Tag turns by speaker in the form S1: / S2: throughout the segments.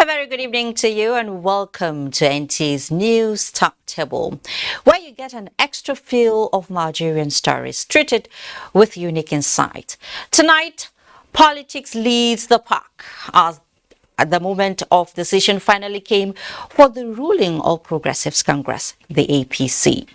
S1: very good evening to you and welcome to NTA's News Top Table, where you get an extra feel of Nigerian stories treated with unique insight. Tonight, politics leads the pack as at the moment of decision finally came for the ruling All Progressives Congress, the APC.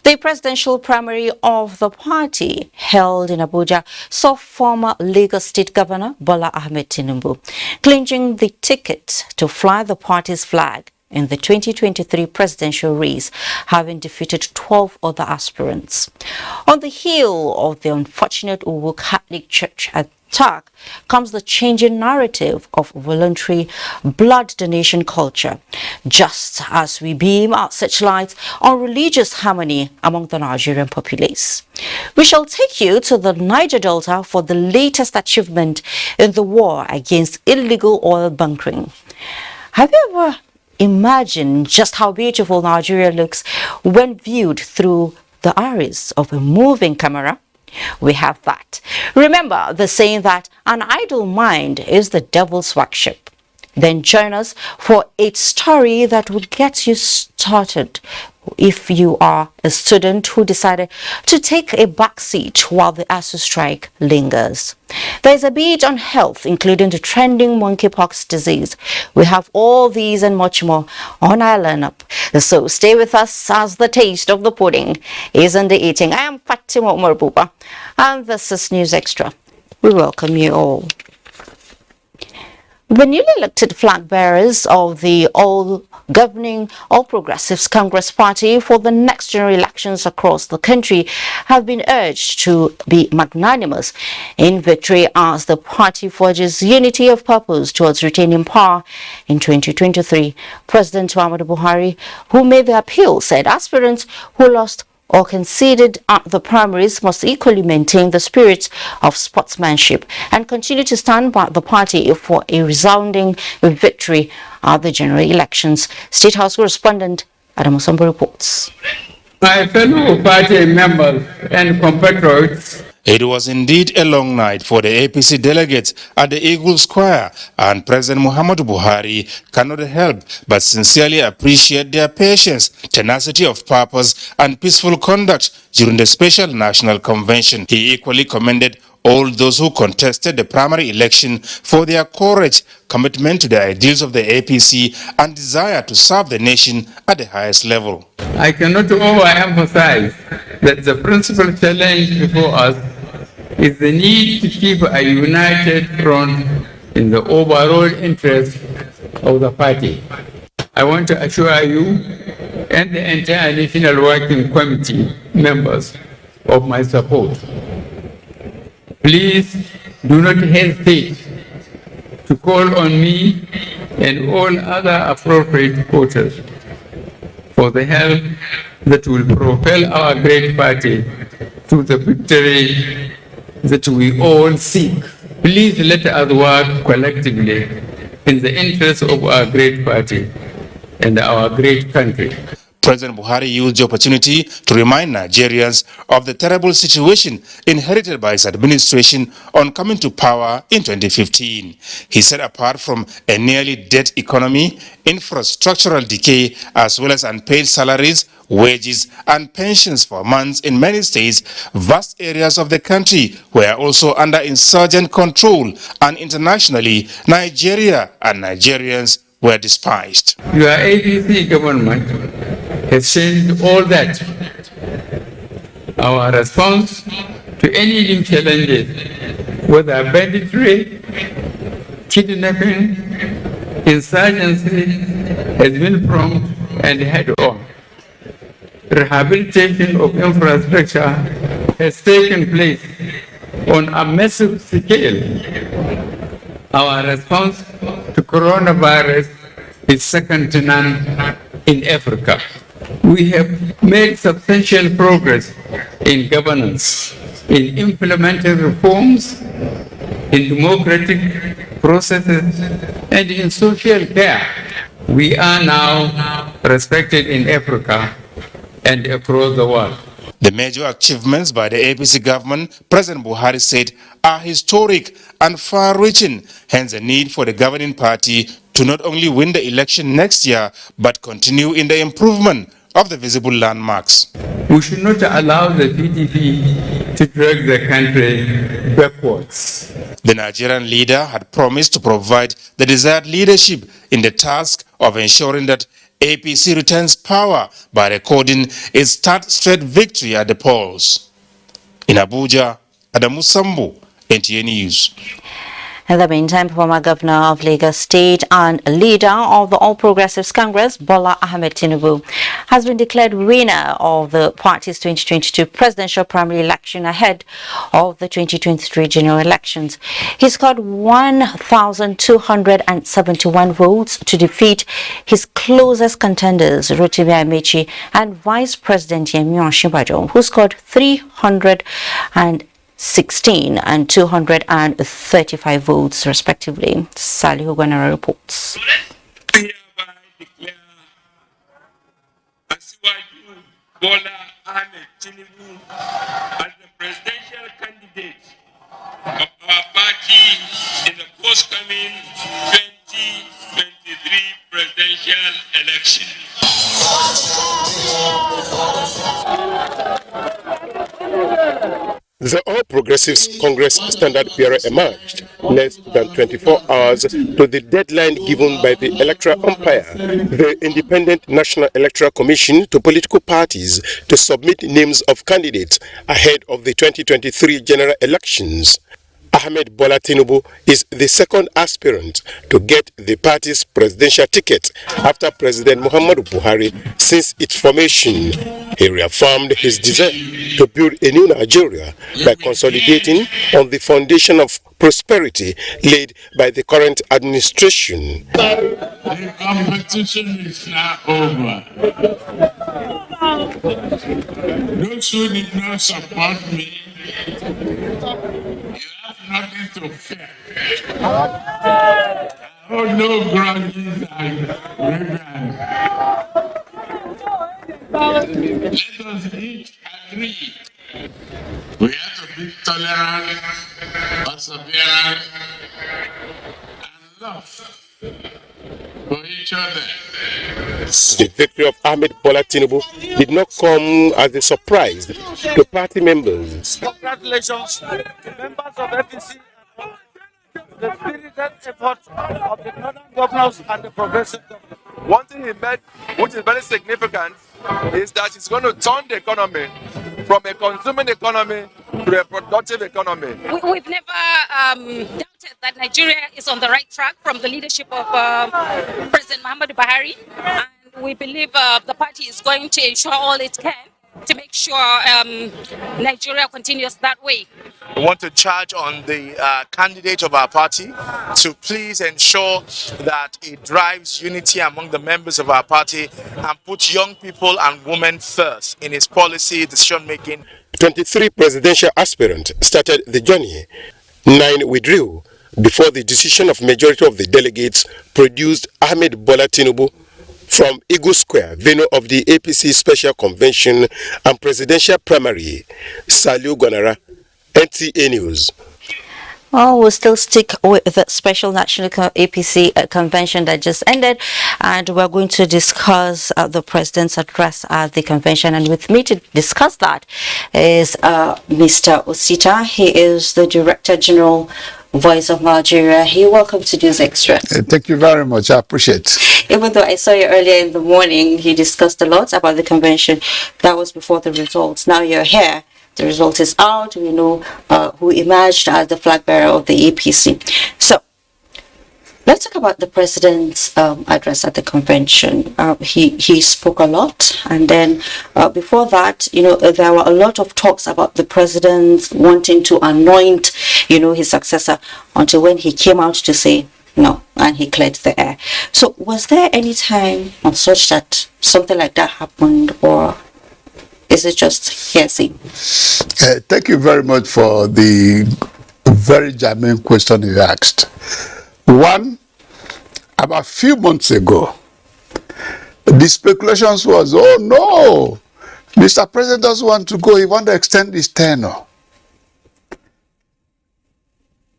S1: The presidential primary of the party held in Abuja saw former Lagos State Governor Bola Tinubu clinching the ticket to fly the party's flag in the 2023 presidential race, having defeated 12 other aspirants. On the heel of the unfortunate Uwu Catholic Church attack comes the changing narrative of voluntary blood donation culture, just as we beam our searchlights on religious harmony among the Nigerian populace. We shall take you to the Niger Delta for the latest achievement in the war against illegal oil bunkering. Have you ever imagined just how beautiful Nigeria looks when viewed through the iris of a moving camera? We have that. Remember the saying that an idle mind is the devil's workshop. Then join us for a story that will get you started if you are a student who decided to take a back seat while the ASU strike lingers. There's a bit on health, including the trending monkeypox disease. We have all these and much more on our lineup. So stay with us as the taste of the pudding is in the eating. I am Fatima Umar Buba, and this is News Extra. We welcome you all. The newly elected flag bearers of the governing All Progressives Congress Party for the next general elections across the country have been urged to be magnanimous in victory as the party forges unity of purpose towards retaining power in 2023. President Buhari, who made the appeal, said aspirants who lost or conceded at the primaries must equally maintain the spirit of sportsmanship and continue to stand by the party for a resounding victory at the general elections. State House correspondent Adam Osombo reports.
S2: My fellow party members and compatriots,
S3: it was indeed a long night for the APC delegates at the Eagle Square, and President Muhammadu Buhari cannot help but sincerely appreciate their patience, tenacity of purpose, and peaceful conduct during the special national convention. He equally commended all those who contested the primary election for their courage, commitment to the ideals of the APC, and desire to serve the nation at the highest level.
S2: I cannot overemphasize that the principal challenge before us is the need to keep a united front in the overall interest of the party. I want to assure you and the entire National Working Committee members of my support. Please do not hesitate to call on me and all other appropriate voters for the help that will propel our great party to the victory that we all seek. Please let us work collectively in the interest of our great party and our great country.
S3: President Buhari used the opportunity to remind Nigerians of the terrible situation inherited by his administration on coming to power in 2015. He said apart from a nearly dead economy, infrastructural decay, as well as unpaid salaries, wages, and pensions for months in many states, vast areas of the country were also under insurgent control, and internationally, Nigeria and Nigerians were despised.
S2: Your APC government has changed all that. Our response to any new challenges, whether banditry, kidnapping, insurgency, has been prompt and head-on. Rehabilitation of infrastructure has taken place on a massive scale. Our response to coronavirus is second to none in Africa. We have made substantial progress in governance, in implementing reforms, in democratic processes, and in social care. We are now respected in Africa and across the world.
S3: The major achievements by the APC government, President Buhari said, are historic and far-reaching, hence the need for the governing party to not only win the election next year, but continue in the improvement of the visible landmarks.
S2: We should not allow the PDP to drag the country backwards.
S3: The Nigerian leader had promised to provide the desired leadership in the task of ensuring that APC retains power by recording its third straight victory at the polls. In Abuja, Adamu Sambu, NTA News.
S1: In the meantime, former governor of Lagos State and leader of the All Progressives Congress, Bola Ahmed Tinubu, has been declared winner of the party's 2022 presidential primary election ahead of the 2023 general elections. He scored 1,271 votes to defeat his closest contenders, Rotimi Amechi and Vice President Yemi Osinbajo, who scored 316 and 235 votes, respectively. Salihu Gwanara reports.
S4: Bola Ahmed Tinubu as the presidential candidate of our party in the forthcoming 2023 presidential election.
S5: The All Progressives Congress standard bearer emerged less than 24 hours to the deadline given by the electoral umpire, the Independent National Electoral Commission, to political parties to submit names of candidates ahead of the 2023 general elections. Ahmed Bola Tinubu is the second aspirant to get the party's presidential ticket after President Muhammadu Buhari since its formation. He reaffirmed his desire to build a new Nigeria by consolidating on the foundation of prosperity laid by the current administration.
S4: The competition is now over. Those who did not support me, you have nothing to fear. Oh, no grudges and revenge. Let us each agree. We have to be tolerant, perseverant, and love for each other.
S5: The victory of Ahmed Bola Tinubu did not come as a surprise to party members.
S6: Congratulations, members of FPC, the spirited efforts of the northern governors and the progressive governors.
S7: One thing he made, which is very significant, is that he's going to turn the economy from a consuming economy to a productive economy.
S8: We've never doubted that Nigeria is on the right track from the leadership of President Muhammadu Buhari, and we believe the party is going to ensure all it can to make sure Nigeria continues that way.
S9: We want to charge on the candidate of our party to please ensure that it drives unity among the members of our party and put young people and women first in its policy decision making.
S5: 23 presidential aspirants started the journey. 9 withdrew before the decision of majority of the delegates produced Ahmed Bola Tinubu from Eagle Square, venue of the APC Special Convention and Presidential Primary. Salihu Gwanara, NTA News.
S1: Well, we'll still stick with the special national APC convention that just ended, and we're going to discuss the president's address at the convention. And with me to discuss that is Mr. Osita. He is the Director General, Voice of Nigeria. Welcome to News Extra.
S10: Thank you very much. I appreciate it.
S1: Even though I saw you earlier in the morning, you discussed a lot about the convention. That was before the results. Now you're here. The result is out. We know who emerged as the flag bearer of the APC. So let's talk about the president's address at the convention. He spoke a lot, and then before that, there were a lot of talks about the president wanting to anoint, his successor, until when he came out to say no, and he cleared the air. So was there any time on such that something like that happened, or is it just hearsay?
S10: Thank you very much for the very germane question you asked. One, about a few months ago, the speculations was, oh no, Mr. President doesn't want to go, he wants to extend his tenure.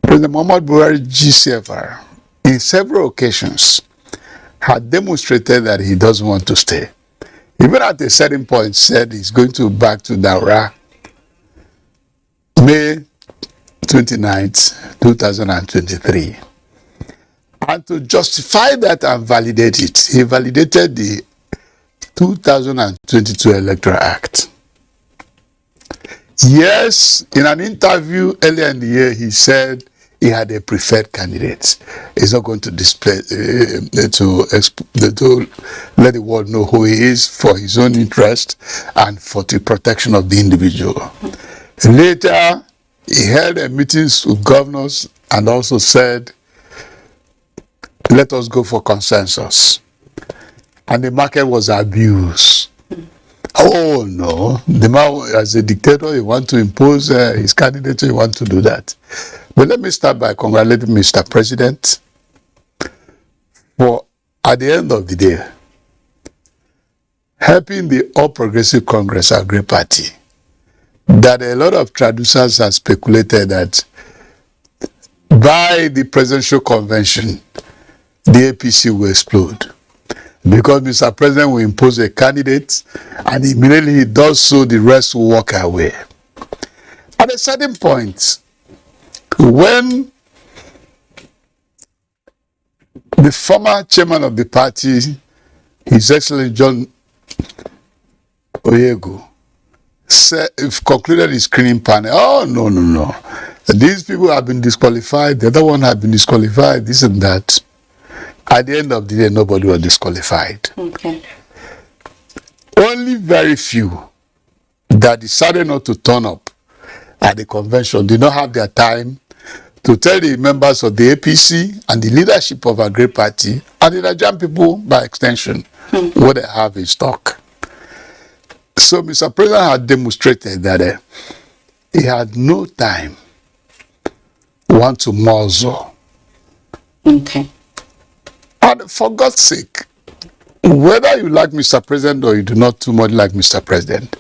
S10: President Muhammadu Buhari GCFR, in several occasions, had demonstrated that he doesn't want to stay. Even at a certain point said he's going to back to Daura May 29th, 2023. And to justify that and validate it, he validated the 2022 Electoral Act. Yes, in an interview earlier in the year, he said he had a preferred candidate. He's not going to display to let the world know who he is for his own interest and for the protection of the individual. Later, he held a meetings with governors and also said, let us go for consensus. And the market was abused. Oh no, the man as a dictator, he wants to impose his candidate, he wants to do that. But let me start by congratulating Mr. President for, at the end of the day, helping the All Progressive Congress, our great party, that a lot of traducers have speculated that by the presidential convention, the APC will explode. Because Mr. President will impose a candidate, and immediately he does so, the rest will walk away. At a certain point, when the former chairman of the party, His Excellency John Oyego, concluded his screening panel, oh, no. These people have been disqualified, the other one have been disqualified, this and that. At the end of the day, nobody was disqualified.
S1: Okay.
S10: Only very few that decided not to turn up at the convention did not have their time to tell the members of the APC and the leadership of our great party and the Nigerian people, by extension, what they have in stock. So Mr. President had demonstrated that he had no time to muzzle.
S1: Okay.
S10: And for God's sake, whether you like Mr. President or you do not too much like Mr. President,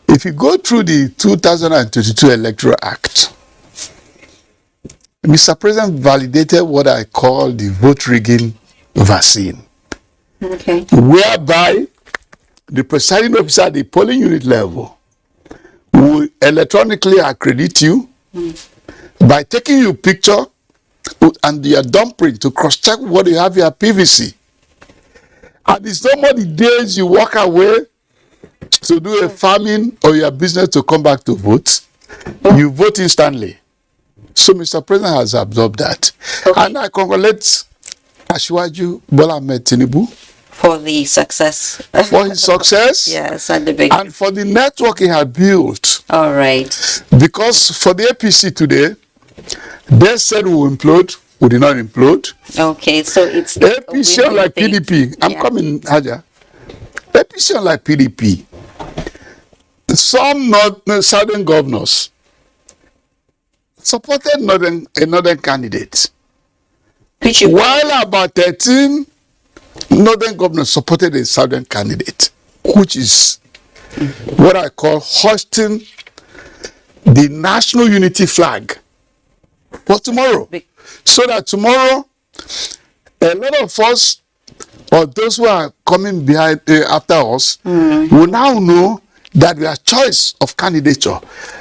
S10: if you go through the 2022 Electoral Act, Mr. President validated what I call the vote rigging vaccine.
S1: Okay.
S10: Whereby the presiding officer at the polling unit level will electronically accredit you by taking your picture and your thumbprint to cross-check what you have your PVC. And it's no more the days you walk away to do a farming or your business to come back to vote. You vote instantly. So Mr. President has absorbed that.
S1: Okay.
S10: And I congratulate Asiwaju Bola Tinubu
S1: for the success.
S10: For his success.
S1: Yes, at the beginning.
S10: And for the network he had built.
S1: All right.
S10: Because for the APC today, they said we will implode, we did not implode.
S1: Okay, so it's
S10: APC like PDP. I'm coming, Haja. APC like PDP. Some southern governors supported a northern candidate. While about 13 northern governors supported a southern candidate, which is what I call hoisting the national unity flag for tomorrow. So that tomorrow, a lot of us, or those who are coming behind after us, will now know that their choice of candidature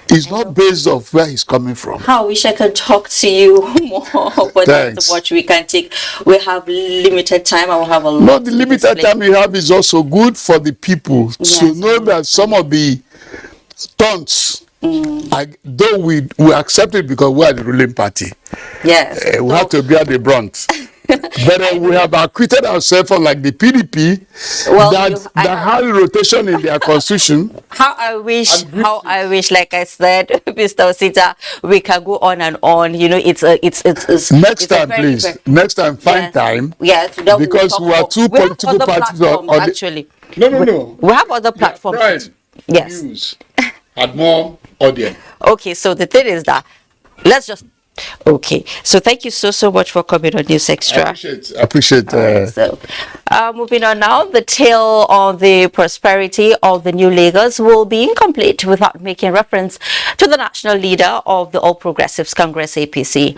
S10: is not based on where he's coming from.
S1: I wish I could talk to you more, but that's what we can take. We have limited time. I will have a lot.
S10: No, the limited time we have is also good for the people to know that some of the taunts, though we accept it because we are the ruling party.
S1: Yes.
S10: We have to bear the brunt. But we have acquitted ourselves like the PDP that had rotation in their constitution.
S1: How I wish, like I said, Mr. Osita, we can go on and on. You know, it's
S10: next time, please. Next time, find time.
S1: Yes,
S10: because we are two political parties
S1: actually.
S10: No.
S1: We have other platforms. Yes.
S10: News had more audience.
S1: Okay, so the thing is that let's just. Okay, so thank you so much for coming on News Extra.
S10: I appreciate.
S1: So Moving on now, the tale of the prosperity of the new Lagos will be incomplete without making reference to the national leader of the All Progressives Congress APC,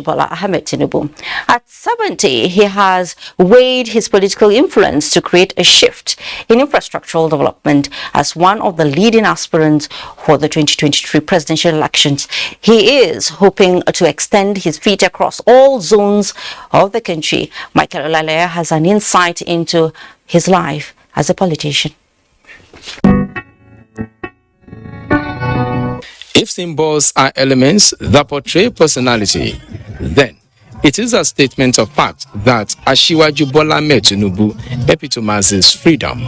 S1: Bola Ahmed Tinubu. At 70, he has weighed his political influence to create a shift in infrastructural development as one of the leading aspirants for the 2023 presidential elections. He is hoping to extend his feet across all zones of the country. Michael Olaleye has an insight into his life as a politician.
S11: If symbols are elements that portray personality, then it is a statement of fact that Asiwaju Bola Tinubu epitomizes freedom.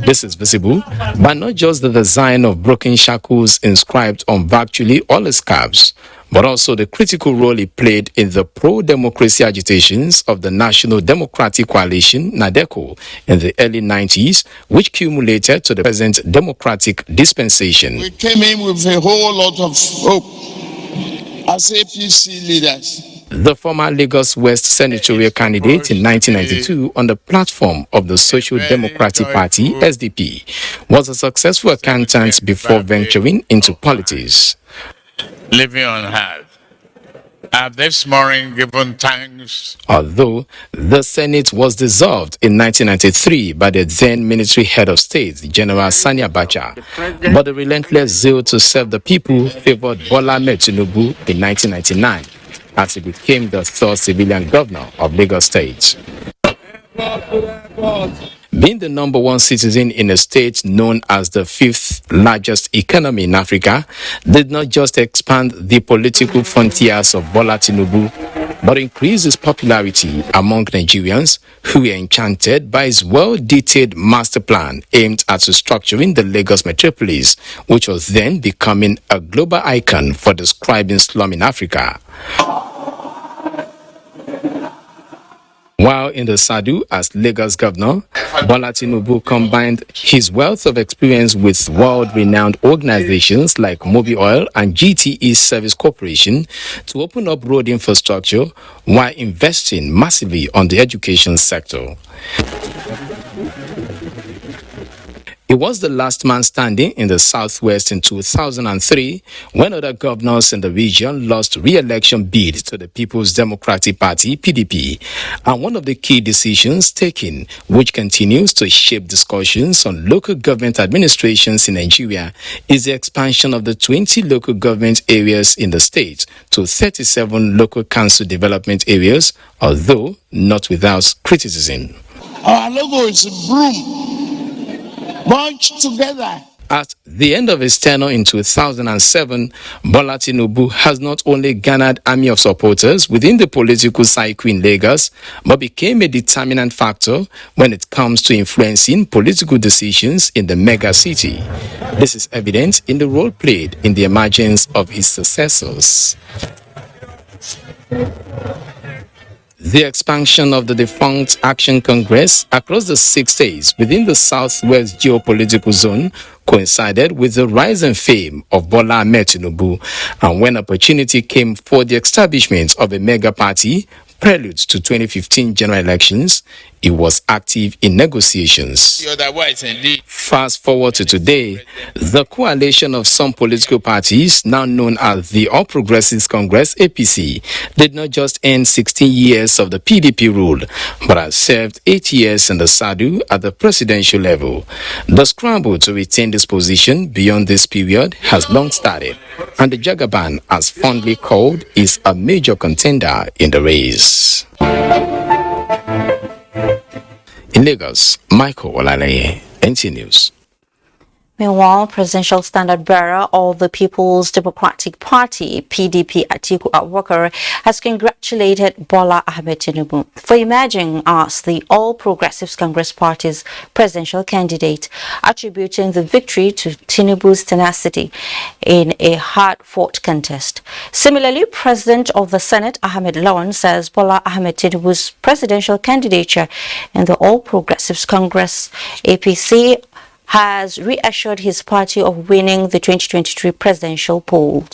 S11: This is visible by not just the design of broken shackles inscribed on virtually all his scarves, but also the critical role he played in the pro-democracy agitations of the National Democratic Coalition, NADECO, in the early 90s, which culminated to the present democratic dispensation.
S4: We came in with a whole lot of hope as APC leaders.
S11: The former Lagos West senatorial candidate in 1992 on the platform of the Social Democratic Party, SDP, was a successful accountant before venturing into politics.
S4: Living on hard. This morning given thanks.
S11: Although the Senate was dissolved in 1993 by the then military head of state, General Sani Abacha, but the relentless zeal to serve the people favored Bola Tinubu in 1999 as he became the third civilian governor of Lagos State. Being the number one citizen in a state known as the fifth largest economy in Africa did not just expand the political frontiers of Bola Tinubu, but increased his popularity among Nigerians who were enchanted by his well-detailed master plan aimed at restructuring the Lagos metropolis, which was then becoming a global icon for describing slum in Africa. While in the saddle as Lagos governor, Bola Tinubu combined his wealth of experience with world-renowned organizations like Mobi Oil and GTE Service Corporation to open up road infrastructure while investing massively on the education sector. He was the last man standing in the Southwest in 2003 when other governors in the region lost re-election bid to the People's Democratic Party, PDP. And one of the key decisions taken, which continues to shape discussions on local government administrations in Nigeria, is the expansion of the 20 local government areas in the state to 37 local council development areas, although not without criticism.
S4: Our logo is a broom. Bunch together.
S11: At the end of his tenure in 2007, Bola Tinubu has not only garnered an army of supporters within the political cycle in Lagos, but became a determinant factor when it comes to influencing political decisions in the mega city. This is evident in the role played in the emergence of his successors. The expansion of the defunct Action Congress across the 6 states within the Southwest geopolitical zone coincided with the rise and fame of Bola Tinubu, and when opportunity came for the establishment of a mega party, prelude to 2015 general elections, he was active in negotiations. Fast forward to today, the coalition of some political parties, now known as the All Progressives Congress APC, did not just end 16 years of the PDP rule, but has served 8 years in the saddle at the presidential level. The scramble to retain this position beyond this period has long started, and the Jagaban, as fondly called, is a major contender in the race. In Lagos, Michael Olaleye, NTA News.
S1: Meanwhile, Presidential Standard Bearer of the People's Democratic Party, PDP, Atiku Abubakar, has congratulated Bola Ahmed Tinubu for emerging as the All Progressives Congress Party's presidential candidate, attributing the victory to Tinubu's tenacity in a hard-fought contest. Similarly, President of the Senate, Ahmed Lawan, says Bola Ahmed Tinubu's presidential candidature in the All Progressives Congress, APC, has reassured his party of winning the 2023 presidential polls.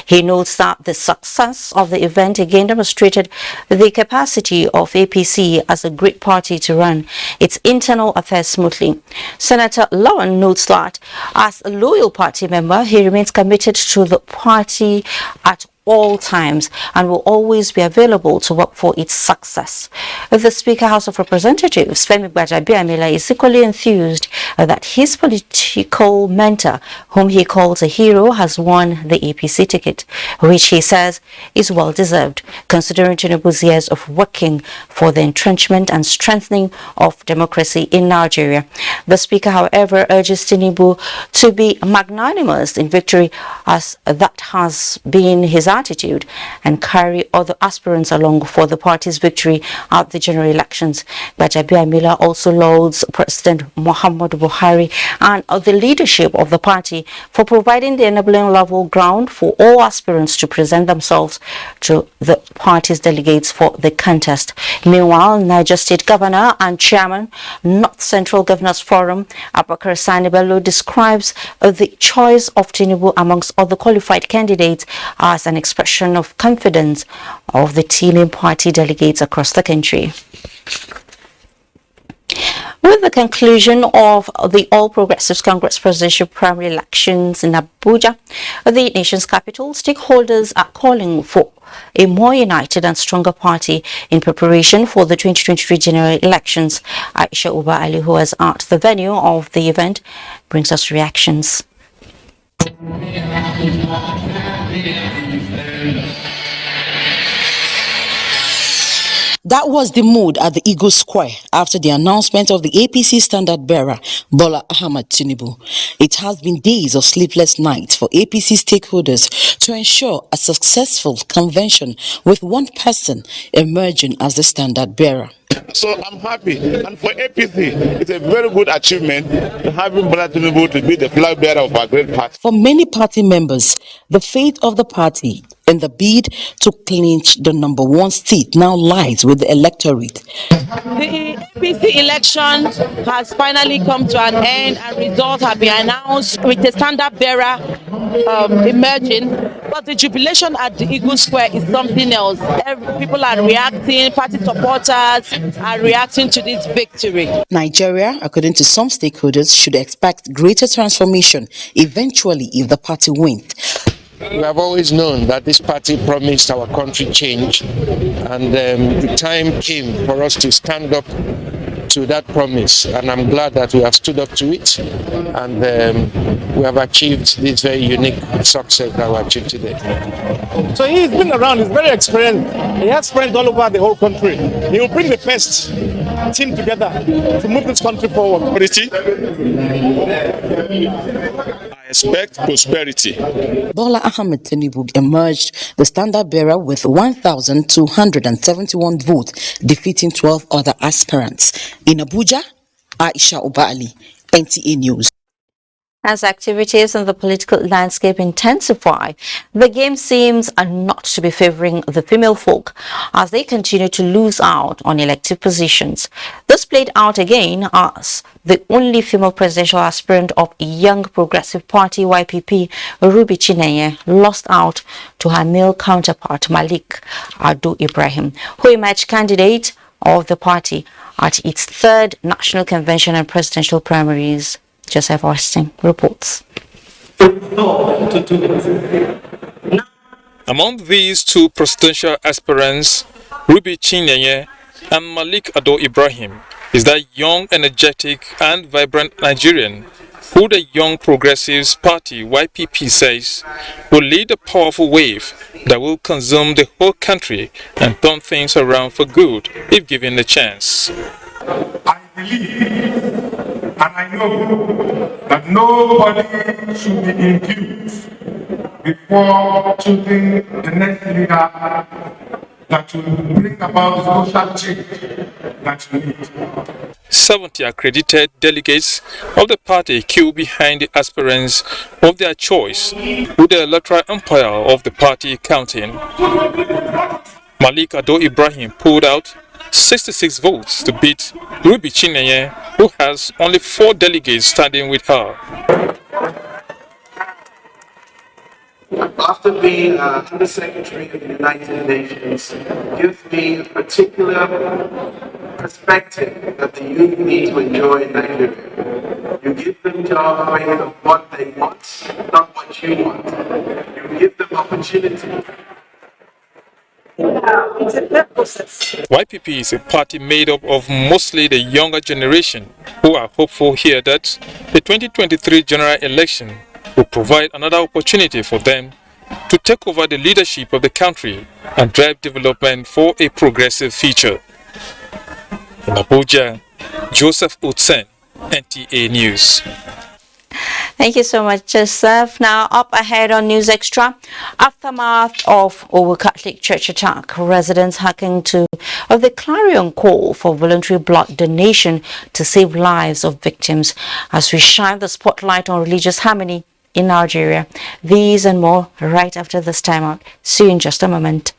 S1: He notes that the success of the event again demonstrated the capacity of APC as a great party to run its internal affairs smoothly. Senator Lawan notes that as a loyal party member, he remains committed to the party at all times and will always be available to work for its success. The Speaker, House of Representatives, Femi Gbajabiamila, is equally enthused that his political mentor, whom he calls a hero, has won the APC ticket, which he says is well deserved, considering Tinubu's years of working for the entrenchment and strengthening of democracy in Nigeria. The Speaker, however, urges Tinubu to be magnanimous in victory, as that has been his attitude, and carry other aspirants along for the party's victory at the general elections. Gbajabiamila also lauds President Muhammadu Buhari and the leadership of the party for providing the enabling level ground for all aspirants to present themselves to the party's delegates for the contest. Meanwhile, Niger State Governor and Chairman, North Central Governors Forum, Abubakar Sani Bello, describes the choice of Tinubu amongst other qualified candidates as an expression of confidence of the teaming party delegates across the country. With the conclusion of the All Progressives Congress presidential primary elections in Abuja, the nation's capital, stakeholders are calling for a more united and stronger party in preparation for the 2023 general elections. Aisha Uba Ali, who was at the venue of the event, brings us reactions.
S12: That was the mood at the Eagle Square after the announcement of the APC standard bearer, Bola Tinubu. It has been days of sleepless nights for APC stakeholders to ensure a successful convention with one person emerging as the standard bearer.
S9: So I'm happy, and for APC, it's a very good achievement having Bola Tinubu to be the flag bearer of our great party.
S12: For many party members, the fate of the party in the bid to clinch the #1 seat now lies with the electorate.
S13: The APC election has finally come to an end and results have been announced with the standard bearer emerging. But the jubilation at the Eagle Square is something else. People are reacting, party supporters are reacting to this victory.
S12: Nigeria, according to some stakeholders, should expect greater transformation eventually if the party wins.
S14: We have always known that this party promised our country change, and the time came for us to stand up to that promise, and I'm glad that we have stood up to it, and we have achieved this very unique success that we achieved today.
S9: So he's been around, he's very experienced, he has friends all over the whole country. He will bring the best team together to move this country forward. I expect prosperity.
S12: Bola Tinubu emerged the standard bearer with 1,271 votes, defeating 12 other aspirants. In Abuja, Aisha Uba Ali, NTA News.
S1: As activities in the political landscape intensify, the game seems not to be favoring the female folk as they continue to lose out on elective positions. This played out again as the only female presidential aspirant of Young Progressive Party YPP, Ruby Chinenye, lost out to her male counterpart Malik Ado Ibrahim, who emerged candidate of the party at its third national convention and presidential primaries. Joseph Austin reports.
S15: Among these two presidential aspirants, Ruby Chinenye and Malik Ado Ibrahim, is that young, energetic and vibrant Nigerian who the Young Progressives Party YPP says will lead a powerful wave that will consume the whole country and turn things around for good if given the chance.
S4: I believe and I know that nobody should be induced before choosing the next leader that will bring about the social change that we need.
S15: 70 accredited delegates of the party queue behind the aspirants of their choice, with the electoral umpire of the party counting. Malik Ado Ibrahim pulled out 66 votes to beat Ruby Chinenye, who has only 4 delegates standing with her.
S16: After being Under Secretary of the United Nations, gives me a particular perspective that the youth need to enjoy in Nigeria. You give them jobs based on what they want, not what you want. You give them opportunity. It's a fair process.
S15: YPP is a party made up of mostly the younger generation who are hopeful here that the 2023 general election will provide another opportunity for them to take over the leadership of the country and drive development for a progressive future. In Abuja, Joseph Utsen, NTA News.
S1: Thank you so much, Joseph. Now, up ahead on News Extra, aftermath of Owo Catholic Church attack, residents hacking to the clarion call for voluntary blood donation to save lives of victims as we shine the spotlight on religious harmony in Nigeria. These and more right after this time out. See you in just a moment.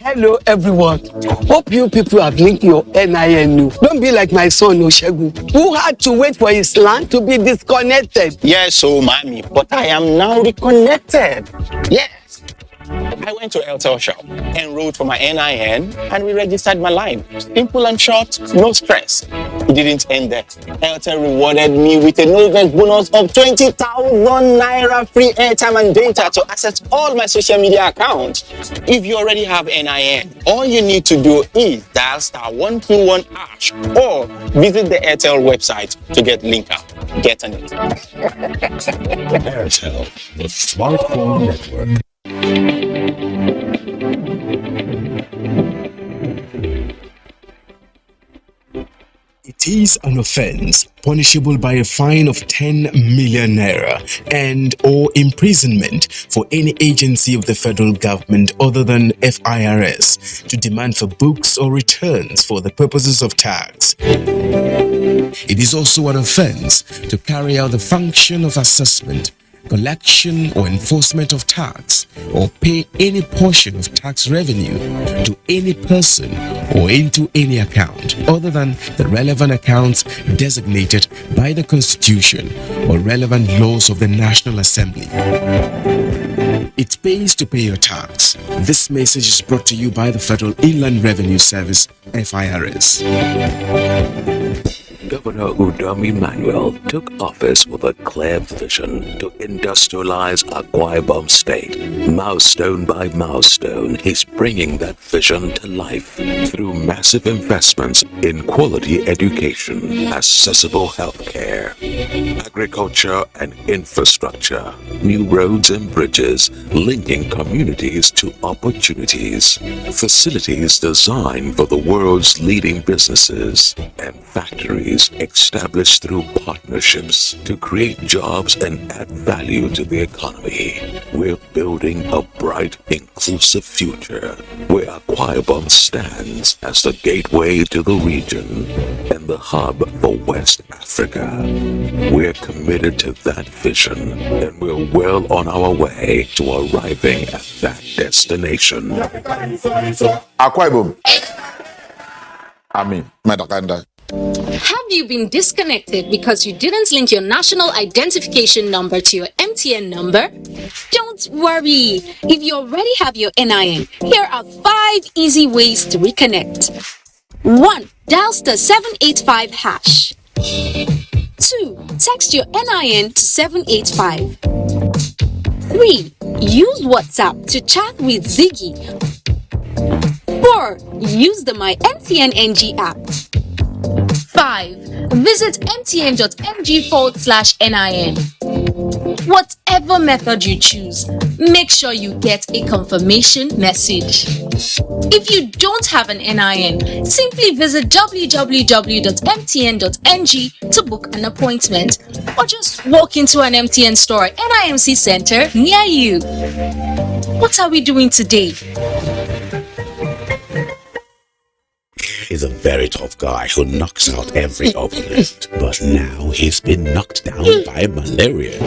S17: Hello everyone. Hope you people have linked your NIN. Don't be like my son Oshegu, who had to wait for his land to be disconnected.
S18: Yes, so mommy, but I am now reconnected. Yes. I went to Airtel shop, enrolled for my NIN, and re-registered my line. Simple and short, no stress. It didn't end there. Airtel rewarded me with a no-event bonus of 20,000 naira free airtime and data to access all my social media accounts. If you already have NIN, all you need to do is dial *121# or visit the Airtel website to get linked up. Get on it.
S19: Airtel, the smartphone network. It is an offense punishable by a fine of 10 million naira and or imprisonment for any agency of the federal government other than FIRS to demand for books or returns for the purposes of tax. It is also an offense to carry out the function of assessment, collection or enforcement of tax, or pay any portion of tax revenue to any person or into any account other than the relevant accounts designated by the Constitution or relevant laws of the National Assembly. It pays to pay your tax. This message is brought to you by the Federal Inland Revenue Service, FIRS.
S20: Governor Udom Emmanuel took office with a clear vision to industrialize Akwa Ibom State. Milestone by milestone, he's bringing that vision to life through massive investments in quality education, accessible healthcare, agriculture and infrastructure, new roads and bridges linking communities to opportunities, facilities designed for the world's leading businesses, and factories established through partnerships to create jobs and add value to the economy. We're building a bright, inclusive future where Akwa Ibom stands as the gateway to the region and the hub for West Africa. We're committed to that vision and we're well on our way to arriving at that destination.
S21: Akwa Ibom. Madakanda.
S22: Have you been disconnected because you didn't link your national identification number to your MTN number? Don't worry. If you already have your NIN, here are 5 easy ways to reconnect. 1. Dial *785#. 2. Text your NIN to 785. 3. Use WhatsApp to chat with Ziggy. 4. Use the My MTN NG app. 5. Visit mtn.ng/NIN. Whatever method you choose, make sure you get a confirmation message. If you don't have an NIN, simply visit www.mtn.ng to book an appointment or just walk into an MTN store or NIMC center near you. What are we doing today?
S19: He's a very tough guy who knocks out every opponent, but now he's been knocked down by malaria.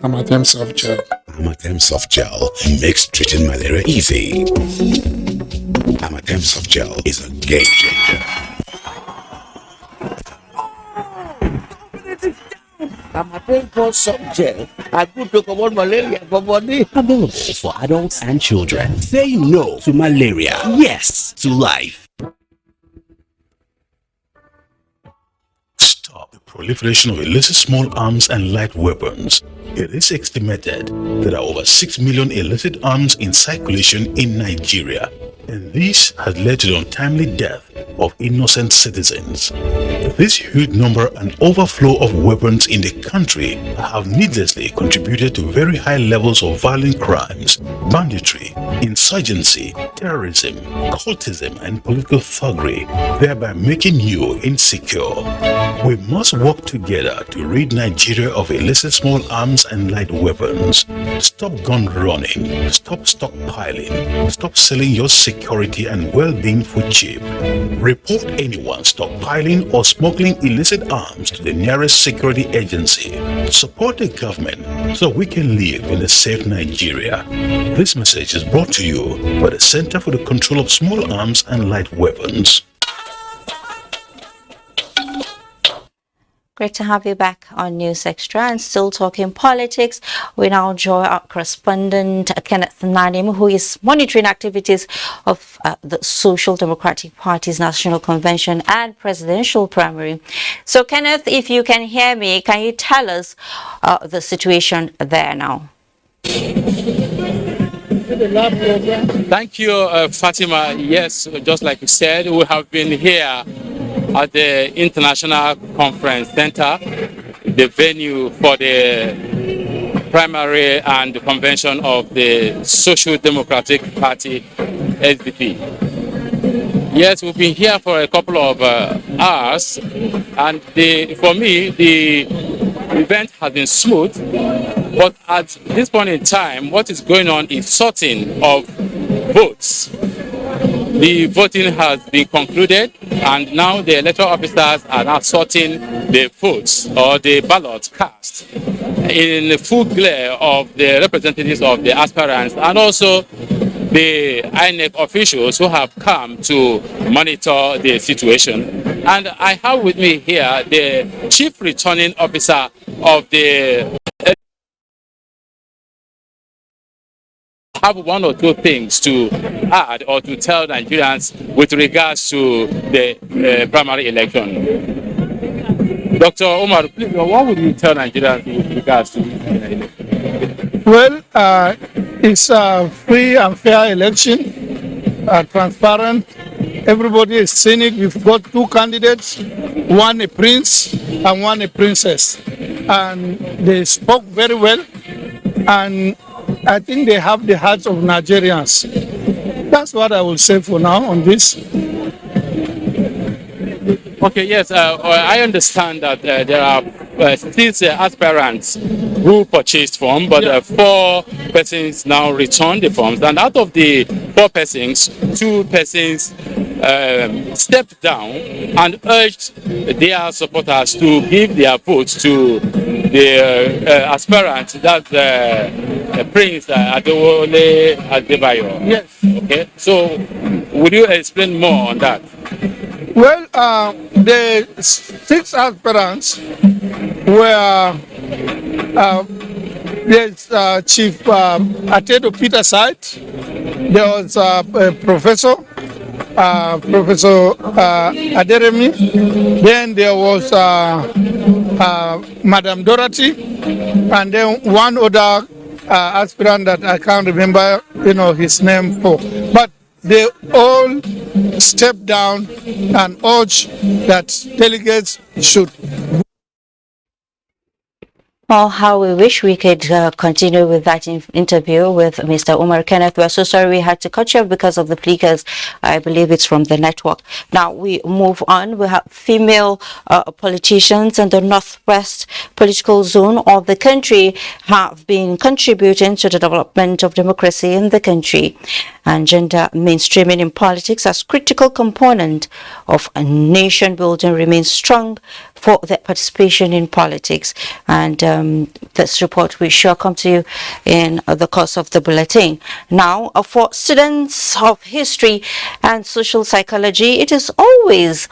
S21: Amatem soft gel.
S19: Amatem soft gel makes treating malaria easy.
S2: Amatem soft gel is a game changer.
S3: Amatem soft gel are good to combat malaria for body.
S2: Available for adults and children. Say no to malaria. Yes to life. Stop the proliferation of illicit small arms and light weapons. It is estimated that there are over 6 million illicit arms in circulation in Nigeria, and this has led to the untimely death of innocent citizens. This huge number and overflow of weapons in the country have needlessly contributed to very high levels of violent crimes, banditry, insurgency, terrorism, cultism, and political thuggery, thereby making you insecure. We must work together to rid Nigeria of illicit small arms and light weapons. Stop gun running, stop stockpiling, stop selling your security and well-being for cheap. Report anyone stockpiling or smuggling illicit arms to the nearest security agency. Support the government so we can live in a safe Nigeria. This message is brought to you by the Center for the Control of Small Arms and Light Weapons.
S1: Great to have you back on News Extra, and still talking politics. We now join our correspondent Kenneth Nanim, who is monitoring activities of the Social Democratic Party's National Convention and Presidential Primary. So Kenneth, if you can hear me, can you tell us the situation there now?
S23: Thank you, Fatima. Yes, just like you said, we have been here at the International Conference Center, the venue for the primary and the convention of the Social Democratic Party, SDP. Yes, we've been here for a couple of hours, and for me, the event has been smooth, but at this point in time, what is going on is sorting of votes. The voting has been concluded, and now the electoral officers are now sorting the votes or the ballots cast in the full glare of the representatives of the aspirants and also the INEC officials who have come to monitor the situation. And I have with me here the chief returning officer of the have one or two things to add or to tell Nigerians with regards to the primary election. Dr. Umar, please, what would you tell Nigerians with regards to this election?
S24: Well, it's a free and fair election, transparent. Everybody is Scenic. We've got two candidates, one a prince and one a princess. And they spoke very well. And I think they have the hearts of Nigerians. That's what I will say for now on this.
S23: Okay, yes, I understand that there are still aspirants who purchased forms, but 4 persons now returned the forms. And out of the 4 persons, 2 persons stepped down and urged their supporters to give their votes to the aspirant, that's Prince Adewale Adebayo.
S24: Yes.
S23: Okay, so would you explain more on that?
S24: Well, the 6 aspirants were there's Chief Atedo Peter side. There was a professor, Professor Aderemi. Then there was Madam Dorothy, and then one other aspirant that I can't remember, his name for. But they all stepped down and urged that delegates should.
S1: Well, how we wish we could continue with that interview with Mr. Umar. Kenneth, we're so sorry we had to cut you off because of the flickers. I believe it's from the network. Now we move on. We have female politicians in the northwest political zone of the country have been contributing to the development of democracy in the country. And gender mainstreaming in politics as critical component of a nation building remains strong for their participation in politics. And this report will sure come to you in the course of the bulletin. Now, for students of history and social psychology, it is always,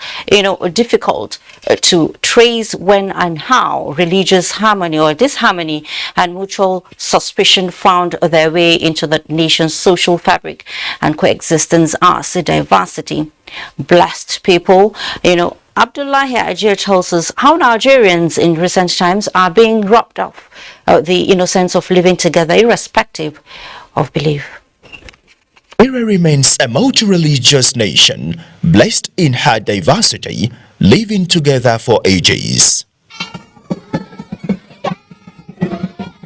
S1: difficult to trace when and how religious harmony or disharmony and mutual suspicion found their way into the nation's social fabric and coexistence as a diversity. Blessed people, Abdullahi Ajir tells us how Nigerians in recent times are being robbed of the sense of living together irrespective of belief.
S5: Nigeria remains a multi-religious nation, blessed in her diversity, living together for ages.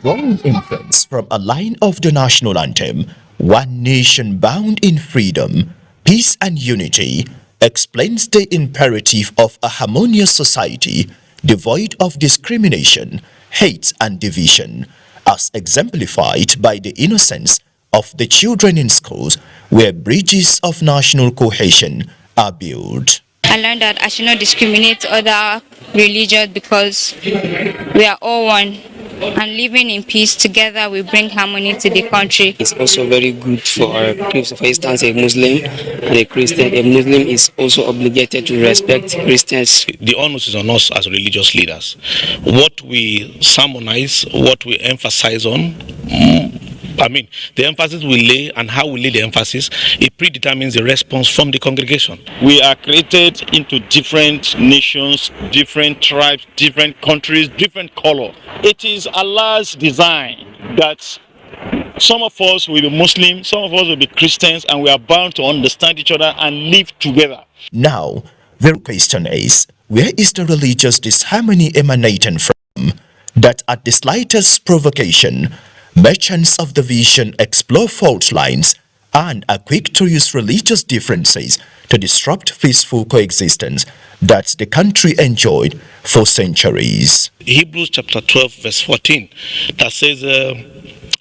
S5: Drawing influence from a line of the national anthem, "One nation bound in freedom, peace and unity," explains the imperative of a harmonious society devoid of discrimination, hate and division, as exemplified by the innocence of the children in schools where bridges of national cohesion are built.
S6: I learned that I should not discriminate other religions because we are all one, and living in peace together will bring harmony to the country.
S7: It's also very good for instance, a Muslim and a Christian. A Muslim is also obligated to respect Christians.
S8: The onus is on us as religious leaders. What we sermonize, what we emphasize on, the emphasis we lay and how we lay the emphasis, it predetermines the response from the congregation.
S25: We are created into different nations, different tribes, different countries, different color. It is Allah's design that some of us will be Muslims, some of us will be Christians, and we are bound to understand each other and live together.
S5: Now, the question is, where is the religious disharmony emanating from? That at the slightest provocation, merchants of division explore fault lines and are quick to use religious differences to disrupt peaceful coexistence that the country enjoyed for centuries.
S8: Hebrews chapter 12 verse 14 that says,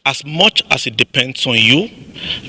S8: as much as it depends on you,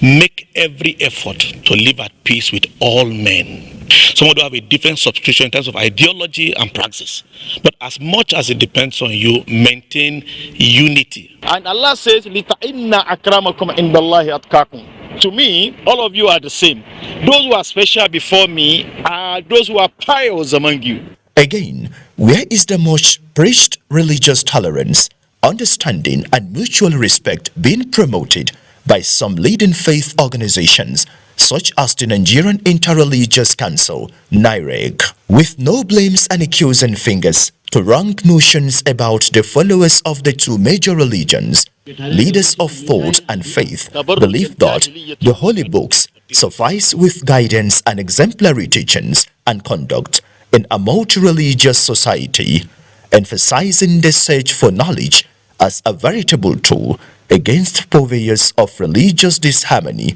S8: make every effort to live at peace with all men. Some of you have a different subscription in terms of ideology and praxis. But as much as it depends on you, maintain unity.
S25: And Allah says, "Lita'inna akramakum indallahi atqakum." To me, all of you are the same. Those who are special before me are those who are pious among you.
S5: Again, where is the much preached religious tolerance, understanding and mutual respect being promoted by some leading faith organizations such as the Nigerian Interreligious Council, NIREG, with no blames and accusing fingers to wrong notions about the followers of the two major religions? Leaders of thought and faith believe that the holy books suffice with guidance and exemplary teachings and conduct in a multi-religious society, emphasizing the search for knowledge as a veritable tool against purveyors of religious disharmony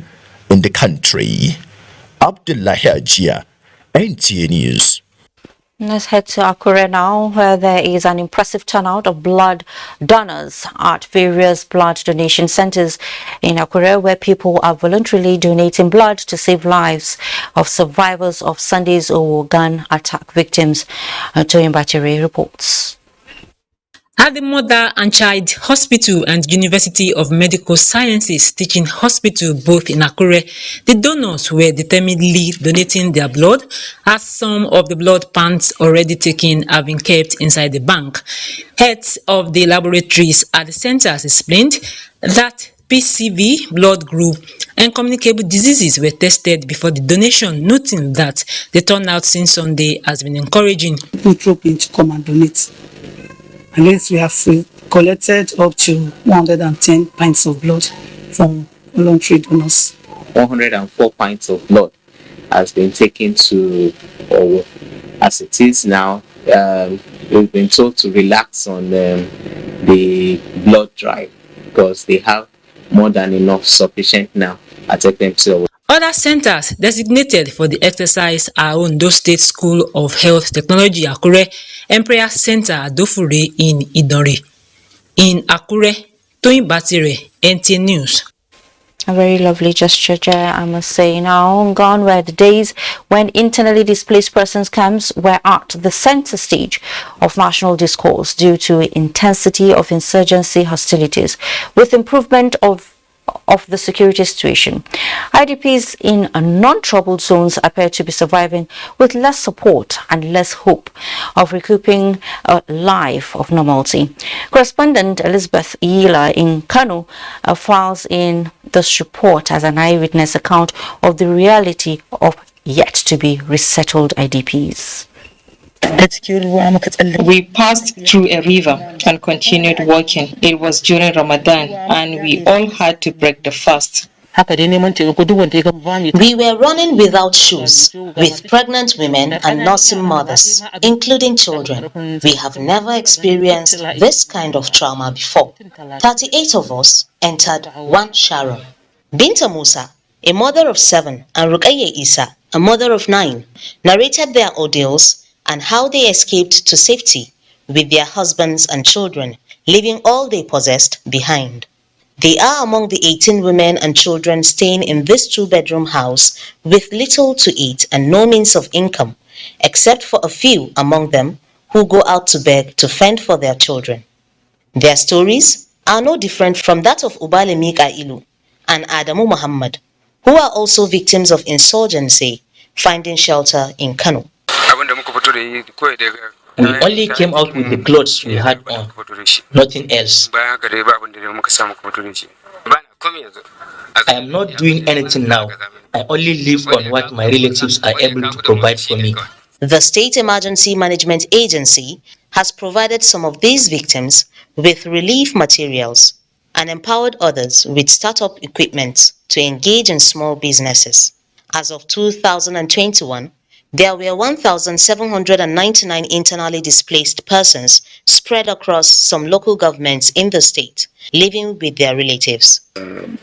S5: in the country. Abdullahi Ajia, NTA News.
S1: Let's head to Akure now, where there is an impressive turnout of blood donors at various blood donation centers in Akure, where people are voluntarily donating blood to save lives of survivors of Sunday's gun attack victims. Toyin Batiri reports.
S26: At the Mother and Child Hospital and University of Medical Sciences Teaching Hospital, both in Akure, the donors were determinedly donating their blood, as some of the blood pants already taken have been kept inside the bank. Heads of the laboratories at the centers explained that PCV, blood group, and communicable diseases were tested before the donation, noting that the turnout since Sunday has been encouraging.
S27: People drop in to come and donate. At least we have collected up to 110 pints of blood from voluntary donors.
S28: 104 pints of blood has been taken to, or as it is now, we've been told to relax on the blood drive because they have more than enough sufficient now. I take them to.
S26: Other centers designated for the exercise are Ondo State School of Health Technology, Akure, and Prayer Center Adofure in Idori. In Akure, Toyin Batire, NTA News.
S1: A very lovely gesture, I must say. Now, gone were the days when internally displaced persons camps were at the center stage of national discourse due to intensity of insurgency hostilities. With improvement of the security situation, IDPs in non-troubled zones appear to be surviving with less support and less hope of recouping a life of normalcy. Correspondent Elizabeth Yila in Kano files in this report as an eyewitness account of the reality of yet to be resettled IDPs.
S4: We passed through a river and continued walking. It was during Ramadan and we all had to break the fast.
S9: We were running without shoes, with pregnant women and nursing mothers, including children. We have never experienced this kind of trauma before. 38 of us entered one Sharon. Binta Musa, a mother of 7, and Rukaya Isa, a mother of 9, narrated their ordeals and how they escaped to safety with their husbands and children, leaving all they possessed behind. They are among the 18 women and children staying in this 2-bedroom house with little to eat and no means of income, except for a few among them who go out to beg to fend for their children. Their stories are no different from that of Ubale Ilu and Adamu Muhammad, who are also victims of insurgency, finding shelter in Kano.
S10: We only came out with the clothes we had on, nothing else. I am not doing anything now. I only live on what my relatives are able to provide for me.
S9: The State Emergency Management Agency has provided some of these victims with relief materials and empowered others with startup equipment to engage in small businesses. As of 2021, there were 1,799 internally displaced persons spread across some local governments in the state, living with their relatives.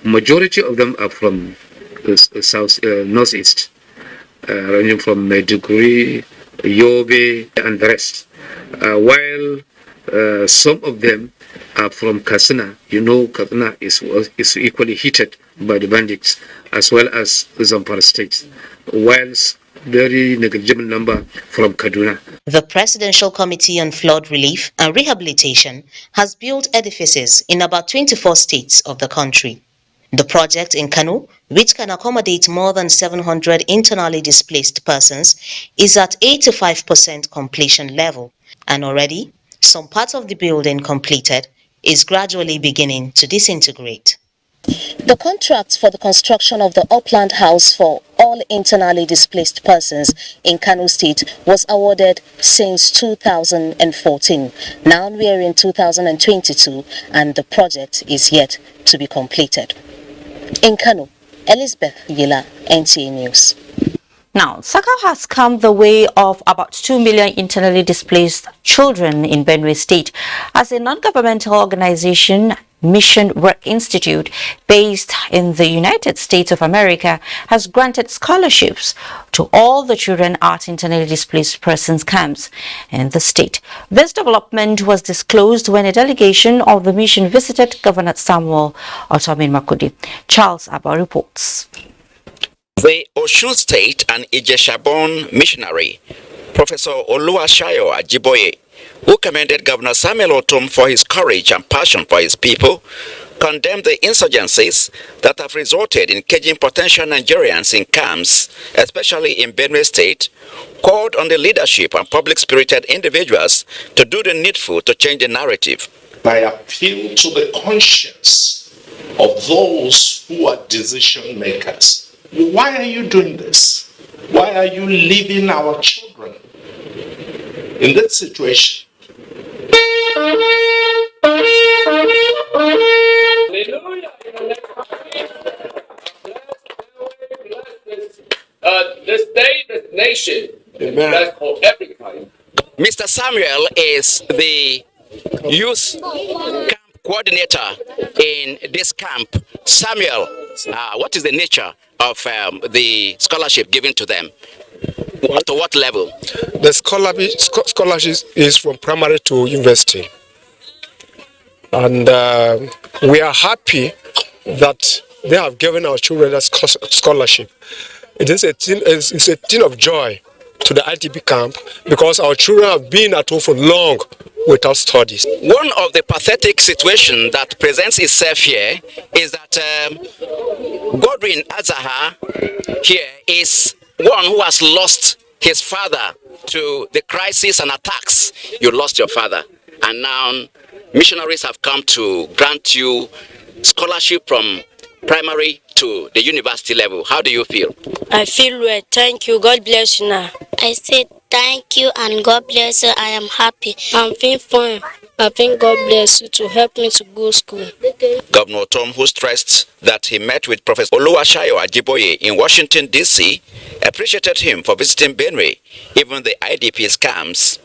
S11: Majority of them are from northeast, ranging from Maiduguri, Yobe, and the rest. While some of them are from Katsina. You know, Katsina is equally heated by the bandits, as well as Zamfara state, whilst very negligible number from Kaduna.
S9: The Presidential Committee on Flood Relief and Rehabilitation has built edifices in about 24 states of the country. The project in Kano, which can accommodate more than 700 internally displaced persons, is at 85% completion level, and already some parts of the building completed is gradually beginning to disintegrate. The contract for the construction of the upland house for all internally displaced persons in Kano State was awarded since 2014. Now we are in 2022 and the project is yet to be completed. In Kano, Elizabeth Yila, NTA News.
S1: Now, Sakau has come the way of about 2 million internally displaced children in Benue State as a non-governmental organization, Mission Work Institute, based in the United States of America, has granted scholarships to all the children at internally displaced persons camps in the state. This development was disclosed when a delegation of the mission visited Governor Samuel Otomin Makudi. Charles Abba reports.
S12: The Osun State and Ijesha-born missionary, Professor Oluwaseyo Ajiboye, who commended Governor Samuel Otom for his courage and passion for his people, condemned the insurgencies that have resulted in caging potential Nigerians in camps, especially in Benue State, called on the leadership and public-spirited individuals to do the needful to change the narrative.
S13: I appeal to the conscience of those who are decision makers. Why are you doing this? Why are you leaving our children in this situation?
S12: The state, the nation, that's for everybody. Mr. Samuel is the youth camp coordinator in this camp. Samuel, what is the nature of the scholarship given to them? To what level?
S14: The scholarship is from primary to university. And we are happy that they have given our children that scholarship. It is it's a thing of joy to the ITP camp because our children have been at home for long without studies.
S12: One of the pathetic situations that presents itself here is that Godwin Azaha here is one who has lost his father to the crisis and attacks. You lost your father, and now missionaries have come to grant you scholarship from primary to the university level. How do you feel?
S15: I feel well. Thank you. God bless you now. I said thank you and God bless you. I am happy. I'm feeling fine. I think God bless you to help me to go to school.
S12: Governor Tom, who stressed that he met with Professor Oluwaseyi Ajiboye in Washington, D.C., appreciated him for visiting Benue, even the IDP's camps.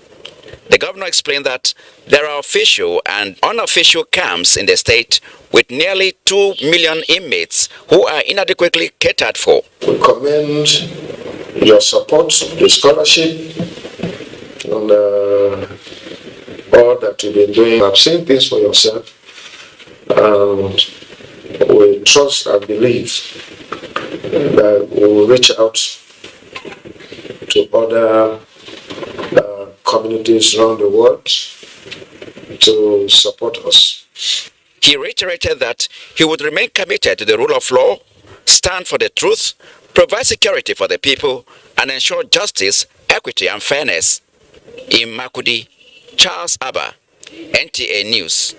S12: The governor explained that there are official and unofficial camps in the state with nearly 2 million inmates who are inadequately catered for.
S13: We commend your support, the scholarship, and all that you've been doing. I've seen things for yourself, and we trust and believe that we will reach out to other communities around the world to support us.
S12: He reiterated that he would remain committed to the rule of law, stand for the truth, provide security for the people, and ensure justice, equity, and fairness. In Makudi, Charles Abba, NTA News.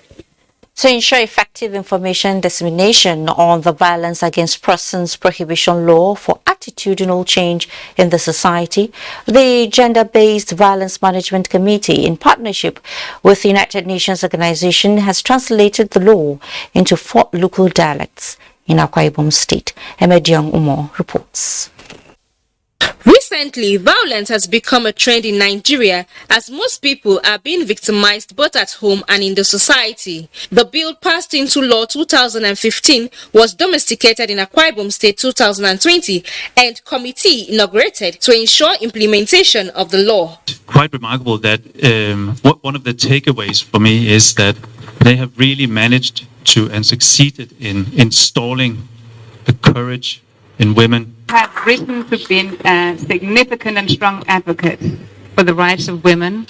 S1: To ensure effective information dissemination on the Violence Against Persons Prohibition Law for attitudinal change in the society, the Gender-Based Violence Management Committee, in partnership with the United Nations Organization, has translated the law into 4 local dialects in Akwa Ibom State. Umar reports.
S16: Recently, violence has become a trend in Nigeria as most people are being victimized both at home and in the society. The bill passed into law 2015 was domesticated in Akwa Ibom State 2020 and committee inaugurated to ensure implementation of the law.
S17: Quite remarkable that one of the takeaways for me is that they have really managed to and succeeded in installing the courage in women.
S18: Have risen to be a significant and strong advocate for the rights of women,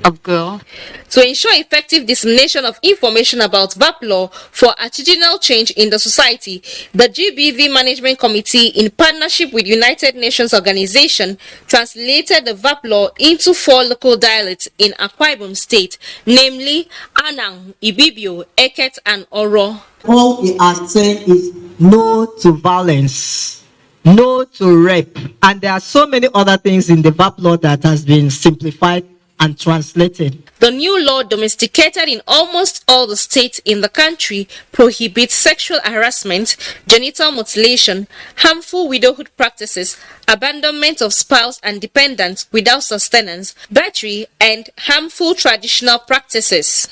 S18: of girls.
S16: To ensure effective dissemination of information about VAP law for attitudinal change in the society, the GBV Management Committee, in partnership with United Nations Organization, translated the VAP law into 4 local dialects in Akwa Ibom State, namely Anang, Ibibio, Eket, and Oro.
S19: All we are saying is no to violence, no to rape, and there are so many other things in the VAP law that has been simplified and translated.
S16: The new law, domesticated in almost all the states in the country, prohibits sexual harassment, genital mutilation, harmful widowhood practices, abandonment of spouse and dependents without sustenance, battery, and harmful traditional practices.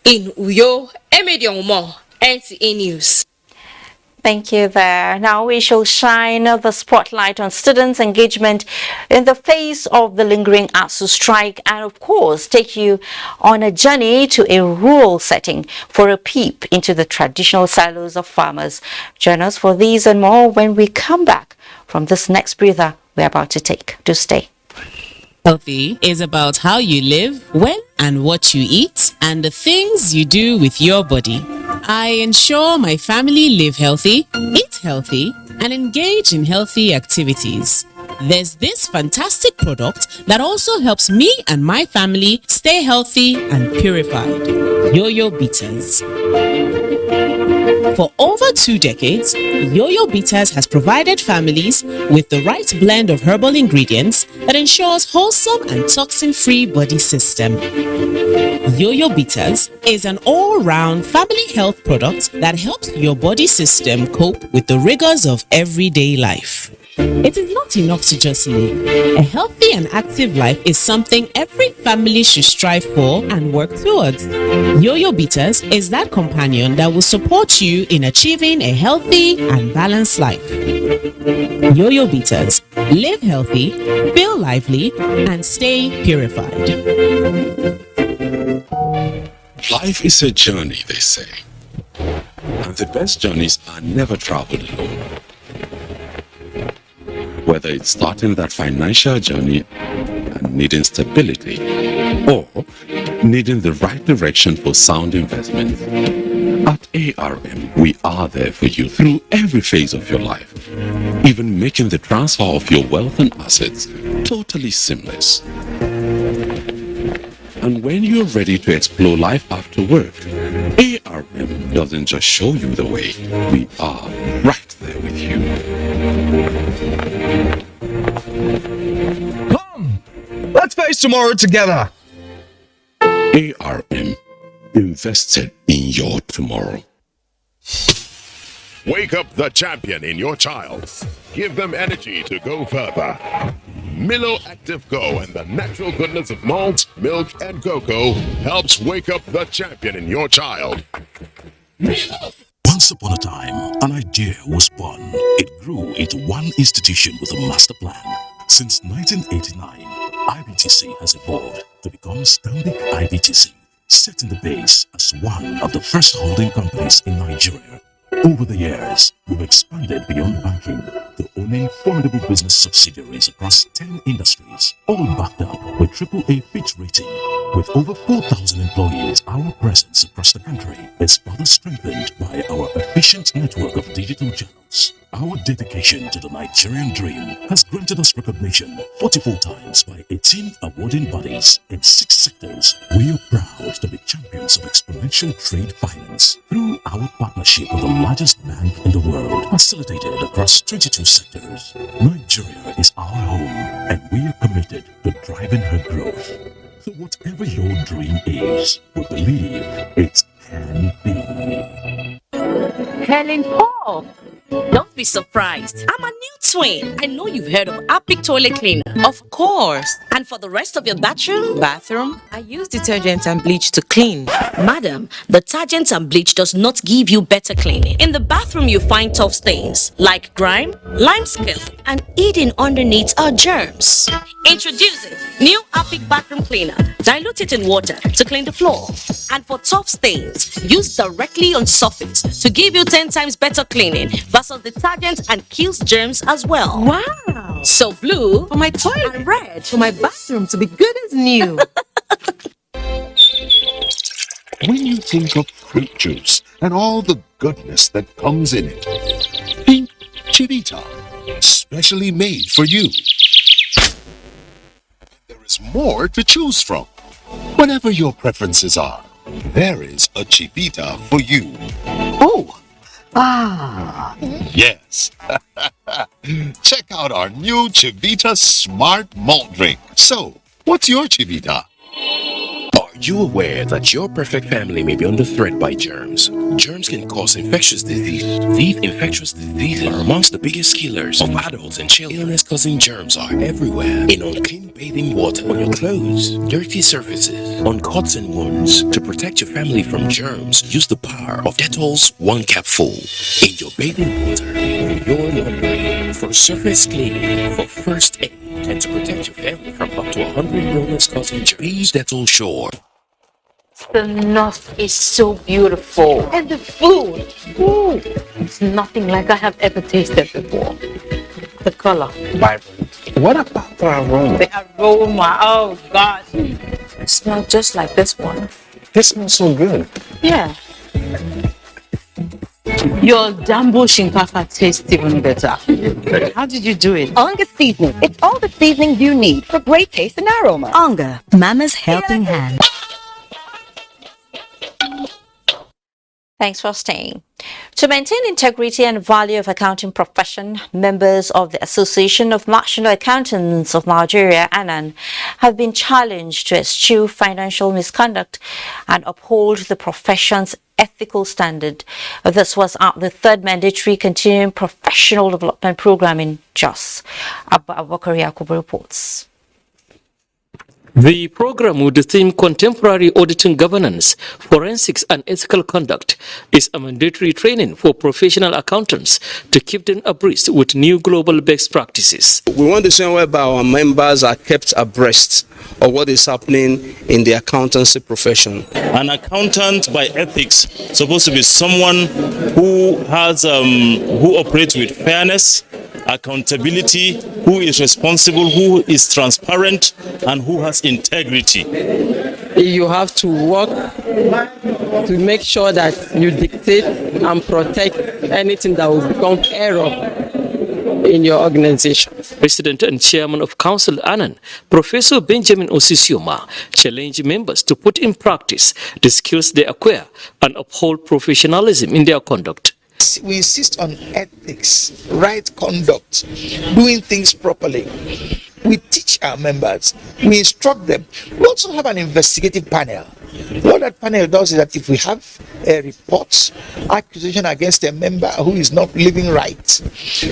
S16: In Uyo, Umar, NTA News.
S1: Thank you there. Now we shall shine the spotlight on students' engagement in the face of the lingering ASU strike and, of course, take you on a journey to a rural setting for a peep into the traditional silos of farmers. Join us for these and more when we come back from this next breather we're about to take. Do stay.
S20: Healthy is about how you live, when and what you eat, and the things you do with your body. I ensure my family live healthy, eat healthy, and engage in healthy activities. There's this fantastic product that also helps me and my family stay healthy and purified. Yo-Yo Bitters. For over 2 decades, Yo-Yo Bitters has provided families with the right blend of herbal ingredients that ensures wholesome and toxin-free body system. Yo-Yo Bitters is an all-round family health product that helps your body system cope with the rigors of everyday life. It is not enough to just live. A healthy and active life is something every family should strive for and work towards. Yo-Yo Bitters is that companion that will support you in achieving a healthy and balanced life. Yo-Yo Bitters. Live healthy, feel lively, and stay purified.
S21: Life is a journey, they say.
S2: And the best journeys are never traveled alone. Whether it's starting that financial journey and needing stability, or needing the right direction for sound investments, at ARM, we are there for you through every phase of your life, even making the transfer of your wealth and assets totally seamless. And when you're ready to explore life after work, ARM doesn't just show you the way, we are right there with you.
S3: Come, let's face tomorrow together.
S2: ARM, invested in your tomorrow.
S6: Wake up the champion in your child. Give them energy to go further. Milo Active Go and the natural goodness of malt, milk, and cocoa helps wake up the champion in your child.
S7: Once upon a time, an idea was born. It grew into one institution with a master plan. Since 1989, IBTC has evolved to become Stanbic IBTC, setting the base as one of the first holding companies in Nigeria. Over the years, we've expanded beyond banking to owning formidable business subsidiaries across 10 industries, all backed up with AAA Fitch rating. With over 4,000 employees, our presence across the country is further strengthened by our efficient network of digital channels. Our dedication to the Nigerian dream has granted us recognition 44 times by 18 awarding bodies in 6 sectors. We are proud to be champions of exponential trade finance through our partnership with the largest bank in the world, facilitated across 22 sectors. Nigeria is our home, and we are committed to driving her growth. So whatever your dream is, we believe it can be.
S21: Helen Paul. Don't be surprised. I'm a new twin. I know you've heard of Outbreak toilet cleaner. Of course. And for the rest of your bathroom, I use detergent and bleach to clean. Madam, detergent and bleach does not give you better cleaning. In the bathroom, you find tough stains like grime, lime scale, and hidden underneath are germs. Introducing new Outbreak bathroom cleaner. Dilute it in water to clean the floor. And for tough stains, use directly on surface to give you 10 times better cleaning versus detergent and kills germs as well. Wow! So blue for my toilet and red for my bathroom to be good as new.
S6: When you think of fruit juice and all the goodness that comes in it, think Chivita, specially made for you. There is more to choose from. Whatever your preferences are, there is a Chivita for you.
S21: Oh!
S6: Yes. Check out our new Chivita Smart Malt Drink. So, what's your Chivita?
S2: Are you aware that your perfect family may be under threat by germs? Germs can cause infectious disease. These infectious diseases are amongst the biggest killers of adults and children. Illness-causing germs are everywhere. In unclean bathing water, on your clothes, dirty surfaces, on cuts and wounds. To protect your family from germs, use the power of Dettol's 1 capful in your bathing water, in your laundry, for surface cleaning, for first aid, and to protect your family from up to 100 illness-causing germs. Be Dettol Sure.
S21: The north is so beautiful. And the food, ooh, it's nothing like I have ever tasted before. The color,
S6: Vibrant. What about the aroma?
S21: the aroma, oh gosh. It smells just like this one.
S6: This smells so good.
S21: Yeah. Your Dambo Shinkafa tastes even better. How did you do it?
S22: Onga seasoning. It's all the seasoning you need for great taste and aroma.
S1: Onga, Mama's helping hand. Thanks for staying. To maintain integrity and value of accounting profession, members of the Association of National Accountants of Nigeria, ANAN, have been challenged to eschew financial misconduct and uphold the profession's ethical standard. This was at the third mandatory continuing professional development program in Jos. Abubakar Yakubu reports.
S5: The program with the theme Contemporary Auditing Governance, Forensics and Ethical Conduct is a mandatory training for professional accountants to keep them abreast with new global best practices.
S8: We want to see whereby our members are kept abreast of what is happening in the accountancy profession.
S23: An accountant by ethics is supposed to be someone who has who operates with fairness, accountability, who is responsible, who is transparent, and who has integrity.
S24: You have to work to make sure that you dictate and protect anything that will become error in your organization.
S5: President and Chairman of Council ANAN, Professor Benjamin Osisioma, challenged members to put in practice the skills they acquire and uphold professionalism in their conduct.
S25: We insist on ethics, right conduct, doing things properly. We teach our members, we instruct them. We also have an investigative panel. What that panel does is that if we have a report, accusation against a member who is not living right,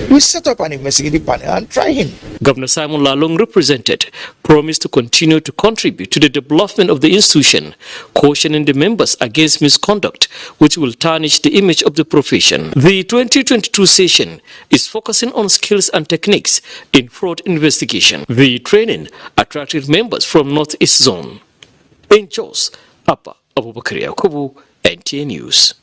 S25: we set up an investigative panel and try him.
S5: Governor Simon Lalong represented promised to continue to contribute to the development of the institution, cautioning the members against misconduct, which will tarnish the image of the profession. The 2022 session is focusing on skills and techniques in fraud investigation. The training attracted members from Northeast Zone. In Jos, Papa Abubakar Yakubu, NTA News.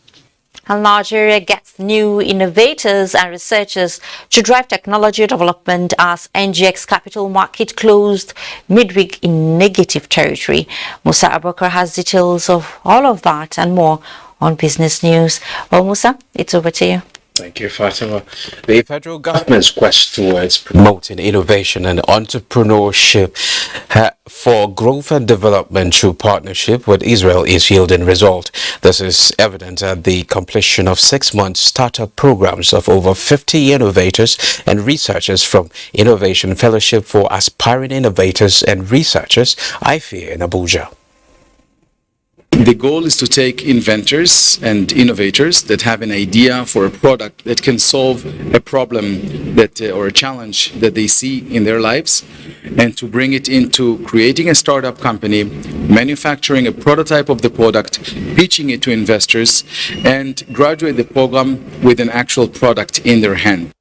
S1: And Nigeria gets new innovators and researchers to drive technology development as NGX capital market closed midweek in negative territory. Musa Abubakar has details of all of that and more on Business News. Well, Musa, it's over to you.
S26: Thank you, Fatima. The federal government's quest towards promoting innovation and entrepreneurship for growth and development through partnership with Israel is yielding result. This is evident at the completion of 6-month startup programs of over 50 innovators and researchers from Innovation Fellowship for Aspiring Innovators and Researchers, IFE in Abuja.
S27: The goal is to take inventors and innovators that have an idea for a product that can solve a problem that or a challenge that they see in their lives, and to bring it into creating a startup company, manufacturing a prototype of the product, pitching it to investors, and graduate the program with an actual product in their hand.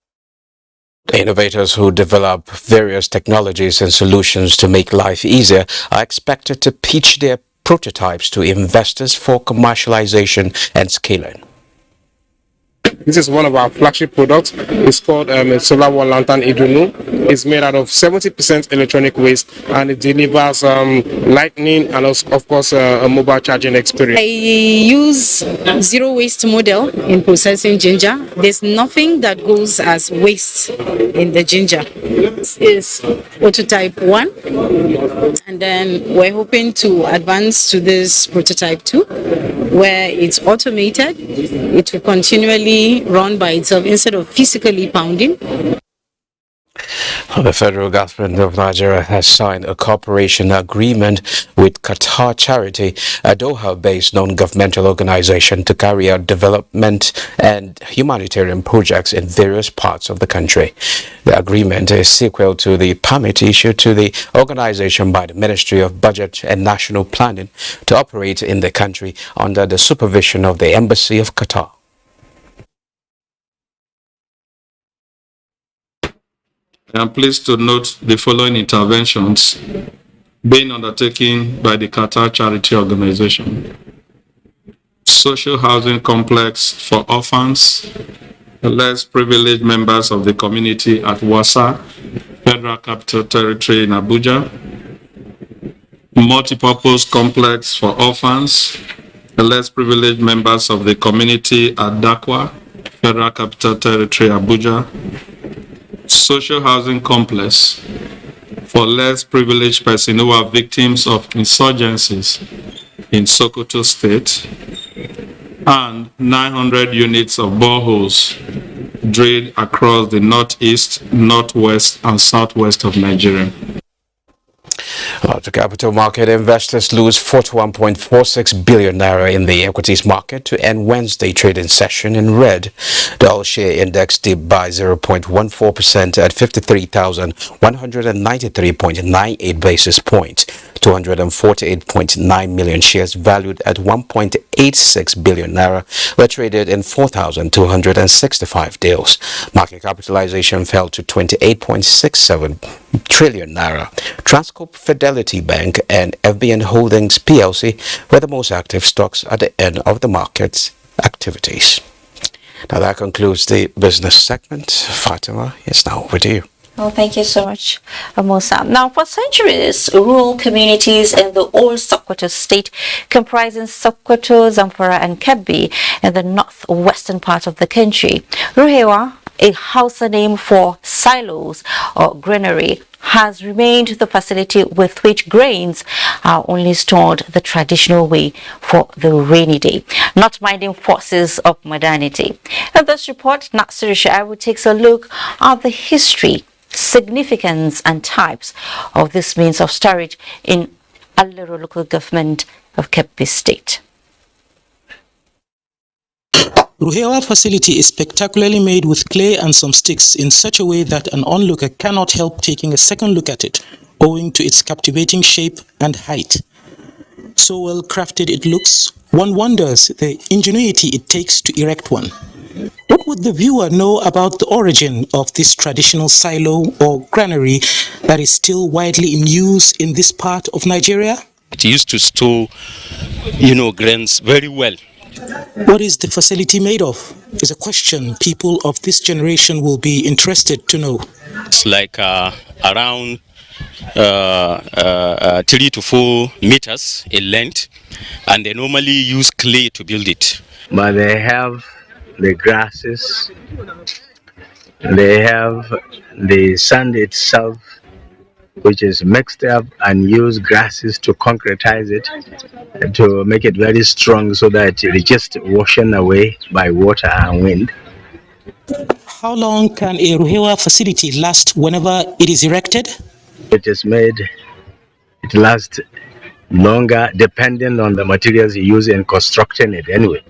S26: Innovators who develop various technologies and solutions to make life easier are expected to pitch their prototypes to investors for commercialization and scaling.
S14: This is one of our flagship products. It's called a solar wall lantern Idunu. It's made out of 70% electronic waste, and it delivers lightning and of course a mobile charging experience.
S28: I use zero waste model in processing ginger. There's nothing that goes as waste in the ginger. This is prototype 1, and then we're hoping to advance to this prototype 2, where it's automated. It will continually run by itself instead of physically pounding.
S26: The federal government of Nigeria has signed a cooperation agreement with Qatar Charity, a Doha-based non-governmental organization, to carry out development and humanitarian projects in various parts of the country. The agreement is sequel to the permit issued to the organization by the Ministry of Budget and National Planning to operate in the country under the supervision of the Embassy of Qatar.
S29: I am pleased to note the following interventions being undertaken by the Qatar Charity Organization. Social housing complex for orphans, less privileged members of the community at Wasa, Federal Capital Territory in Abuja. Multipurpose complex for orphans, less privileged members of the community at Dakwa, Federal Capital Territory, Abuja. Social housing complex for less privileged persons who are victims of insurgencies in Sokoto State, and 900 units of boreholes drilled across the northeast, northwest, and southwest of Nigeria.
S26: The capital market investors lose 41.46 billion naira in the equities market to end Wednesday trading session in red. The all-share index dipped by 0.14% at 53,193.98 basis points. 248.9 million shares valued at 1.86 billion naira were traded in 4,265 deals. Market capitalization fell to 28.67 trillion naira. Transcorp Fidelity Bank and FBN Holdings PLC were the most active stocks at the end of the market's activities. Now that concludes the business segment. Fatima, it's now over to you.
S1: Well, thank you so much, Musa. Now, for centuries, rural communities in the old Sokoto state, comprising Sokoto, Zamfara, and Kebbi in the northwestern part of the country, Ruhewa, a Hausa name for silos or granary, has remained the facility with which grains are only stored the traditional way for the rainy day, not minding forces of modernity. In this report, Natsuru Shaibu takes a look at the history, significance and types of this means of storage in Alero local government of Kebbi State.
S4: Ruhewa facility is spectacularly made with clay and some sticks in such a way that an onlooker cannot help taking a second look at it, owing to its captivating shape and height. So well crafted it looks, one wonders the ingenuity it takes to erect one. What would the viewer know about the origin of this traditional silo or granary that is still widely in use in this part of Nigeria?
S9: It used to store, grains very well.
S4: What is the facility made of? Is a question people of this generation will be interested to know.
S9: It's like around 3 to 4 meters in length, and they normally use clay to build it.
S10: But they have the grasses, they have the sand itself, which is mixed up and use grasses to concretize it, to make it very strong so that it is just washed away by water and wind.
S4: How long can a Ruhewa facility last whenever it is erected?
S10: It is made, it lasts longer depending on the materials you use in constructing it anyway.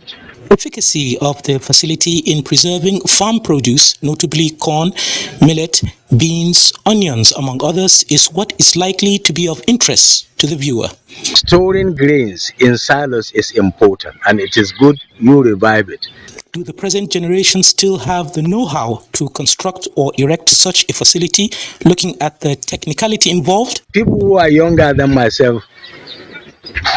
S4: Efficacy of the facility in preserving farm produce, notably corn, millet, beans, onions, among others, is what is likely to be of interest to the viewer.
S10: Storing grains in silos is important, and it is good you revive it.
S4: Do the present generation still have the know-how to construct or erect such a facility, looking at the technicality involved?
S10: People who are younger than myself,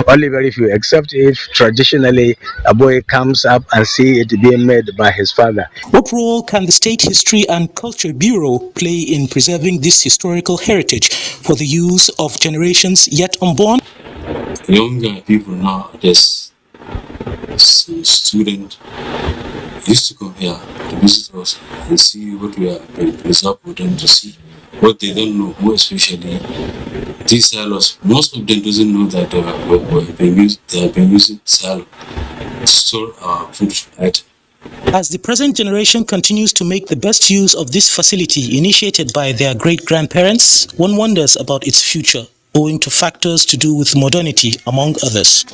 S10: only very few, except if traditionally a boy comes up and see it being made by his father.
S4: What role can the State History and Culture Bureau play in preserving this historical heritage for the use of generations yet unborn?
S9: Younger people nowadays, students used to come here to visit us and see what we are preserved for them to see. What they don't know, more especially these silos, most of them doesn't know that they have been using silo to store our food items.
S4: As the present generation continues to make the best use of this facility initiated by their great-grandparents, one wonders about its future, owing to factors to do with modernity, among others.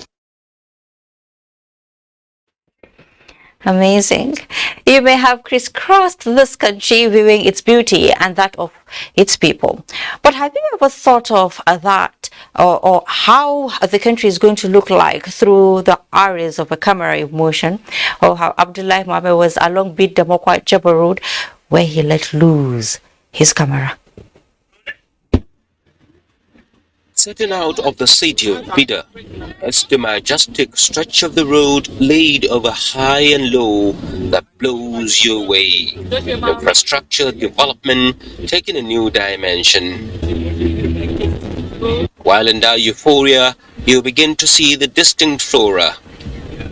S1: Amazing. You may have crisscrossed this country viewing its beauty and that of its people. But have you ever thought of that or how the country is going to look like through the eyes of a camera in motion? Or how Abdullah Mohammed was along Bid Damokwa Jabba Road where he let loose his camera.
S2: Setting out of the city of Bida, it's the majestic stretch of the road laid over high and low that blows you away. Infrastructure development taking a new dimension. While in that euphoria, you begin to see the distinct flora.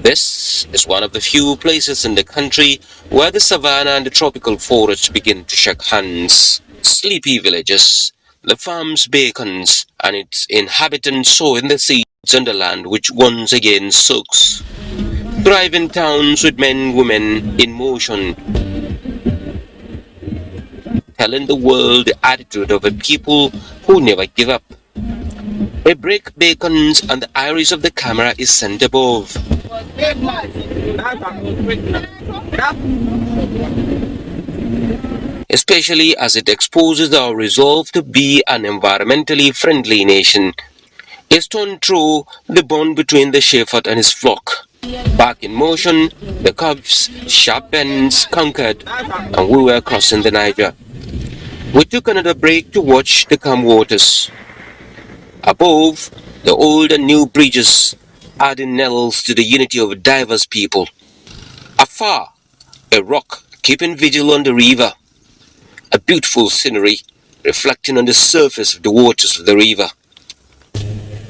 S2: This is one of the few places in the country where the savanna and the tropical forest begin to shake hands. Sleepy villages, the farm's beacons, and its inhabitants sowing the seeds in the land which once again soaks. Thriving towns with men, women in motion, telling the world the attitude of a people who never give up. A break beacons and the iris of the camera is sent above. Especially as it exposes our resolve to be an environmentally friendly nation. A stone throw the bond between the shepherd and his flock. Back in motion, the curves, sharp bends conquered, and we were crossing the Niger. We took another break to watch the calm waters. Above, the old and new bridges, adding knells to the unity of a diverse people. Afar, a rock keeping vigil on the river. A beautiful scenery, reflecting on the surface of the waters of the river.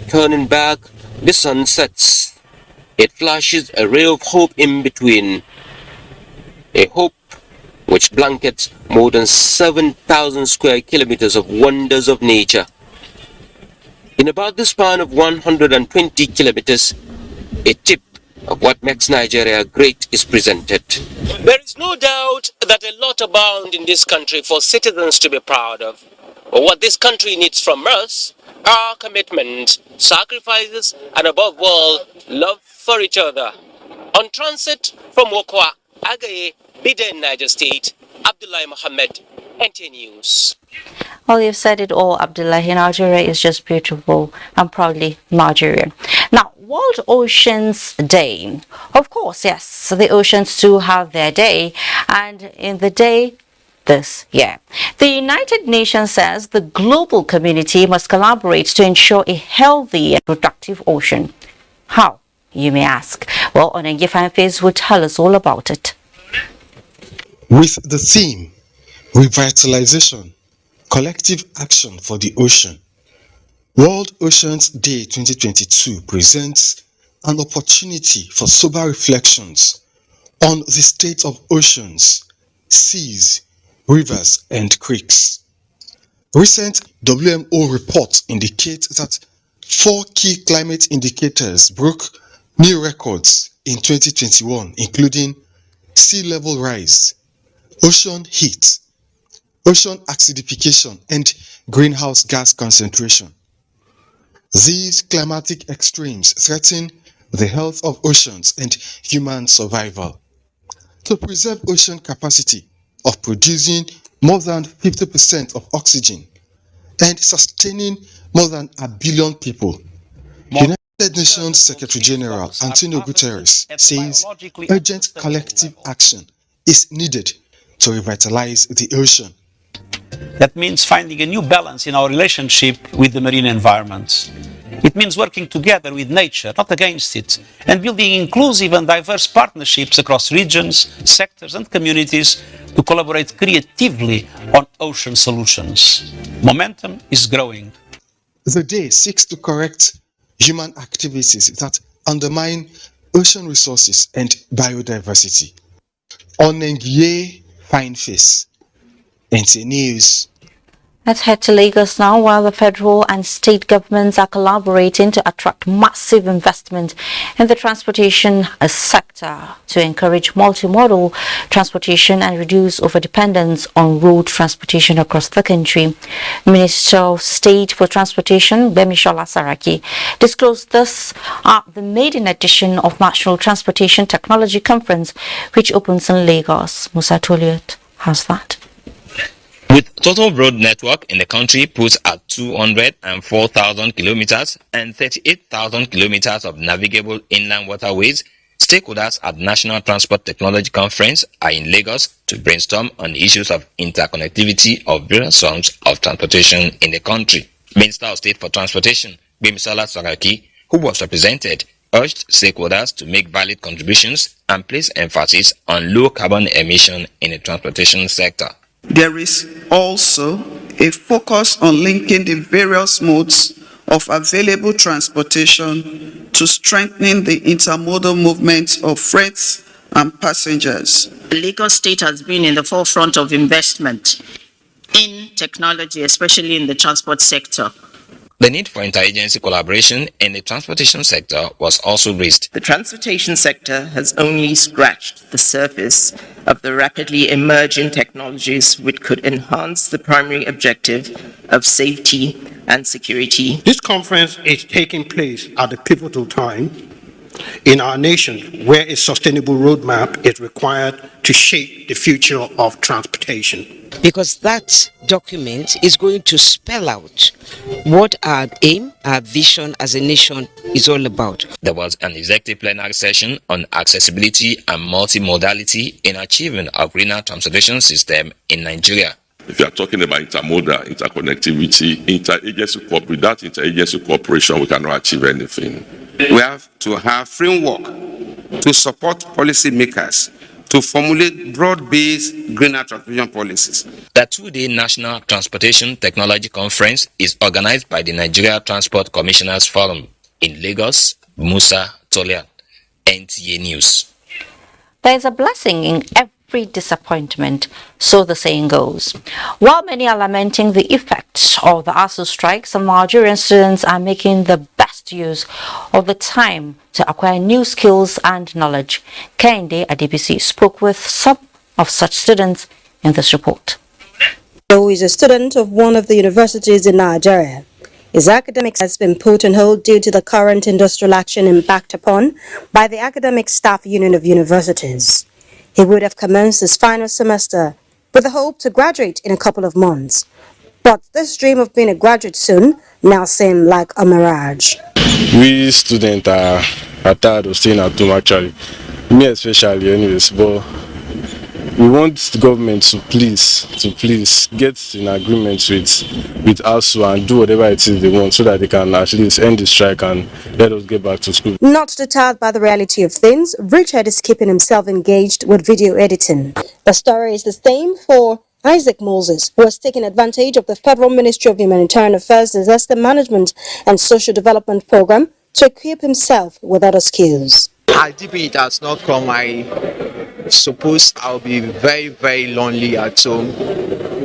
S2: Turning back, the sun sets. It flashes a ray of hope in between. A hope which blankets more than 7,000 square kilometers of wonders of nature. In about the span of 120 kilometers, a tip of what makes Nigeria great is presented. There is no doubt that a lot abound in this country for citizens to be proud of. But what this country needs from us are commitment, sacrifices, and above all, love for each other. On transit from Wokwa, Agaye, Biden, Niger State, Abdullahi Mohammed, NTA News.
S1: Well, you've said it all, Abdullahi. Nigeria is just beautiful and proudly Nigerian. Now, World Oceans Day. Of course, yes, the oceans too have their day. And in the day this year, the United Nations says the global community must collaborate to ensure a healthy and productive ocean. How, you may ask? Well, Onengi Face will tell us all about it.
S11: With the theme, Revitalization, Collective Action for the Ocean, World Oceans Day 2022 presents an opportunity for sober reflections on the state of oceans, seas, rivers, and creeks. Recent WMO reports indicate that 4 key climate indicators broke new records in 2021, including sea level rise, ocean heat, ocean acidification, and greenhouse gas concentration. These climatic extremes threaten the health of oceans and human survival. To preserve ocean capacity of producing more than 50% of oxygen and sustaining more than 1 billion people, United Nations Secretary General Antonio Guterres says urgent collective action is needed to revitalize the ocean.
S12: That means finding a new balance in our relationship with the marine environment. It means working together with nature, not against it, and building inclusive and diverse partnerships across regions, sectors, and communities to collaborate creatively on ocean solutions. Momentum is growing.
S11: The day seeks to correct human activities that undermine ocean resources and biodiversity. Onengi Face, NTA News.
S1: Let's head to Lagos now, while the federal and state governments are collaborating to attract massive investment in the transportation sector to encourage multimodal transportation and reduce overdependence on road transportation across the country. Minister of State for Transportation, Bemisola Saraki, disclosed this at the maiden edition of National Transportation Technology Conference, which opens in Lagos. Musa Toliot has that.
S13: With total road network in the country put at 204,000 kilometers and 38,000 kilometers of navigable inland waterways, stakeholders at National Transport Technology Conference are in Lagos to brainstorm on issues of interconnectivity of various forms of transportation in the country. Minister of State for Transportation, Bemisola Saraki, who was represented, urged stakeholders to make valid contributions and place emphasis on low carbon emission in the transportation sector.
S15: There is also a focus on linking the various modes of available transportation to strengthening the intermodal movement of freight and passengers.
S28: Lagos State has been in the forefront of investment in technology, especially in the transport sector.
S13: The need for interagency collaboration in the transportation sector was also raised.
S3: The transportation sector has only scratched the surface of the rapidly emerging technologies which could enhance the primary objective of safety and security.
S6: This conference is taking place at a pivotal time in our nation where a sustainable roadmap is required to shape the future of transportation.
S7: Because that document is going to spell out what our aim, our vision as a nation is all about.
S13: There was an executive plenary session on accessibility and multimodality in achieving a greener transportation system in Nigeria.
S16: If you are talking about intermodal, interconnectivity, without interagency cooperation, we cannot achieve anything.
S17: We have to have framework to support policymakers to formulate broad-based greener transportation policies.
S13: The two-day National Transportation Technology Conference is organized by the Nigeria Transport Commissioners Forum in Lagos. Musa Tolian, NTA News.
S1: There is a blessing in every disappointment, so the saying goes. While many are lamenting the effects of the ASU strike, some Nigerian students are making the best use of the time to acquire new skills and knowledge. Kende Adebisi spoke with some of such students in this report.
S18: Who is a student of one of the universities in Nigeria. His academics has been put on hold due to the current industrial action embarked upon by the Academic Staff Union of Universities. He would have commenced his final semester with the hope to graduate in a couple of months. But this dream of being a graduate soon now seemed like a mirage.
S19: We students are tired of staying at home actually. Me especially anyways, but we want the government to please get in agreement with ASU and do whatever it is they want so that they can at least end the strike and let us get back to school.
S18: Not deterred by the reality of things, Richard is keeping himself engaged with video editing. The story is the same for Isaac Moses, who has taken advantage of the Federal Ministry of Humanitarian Affairs Disaster Management and Social Development Program to equip himself with other skills.
S20: I think it has not come. I suppose I'll be very, very lonely at home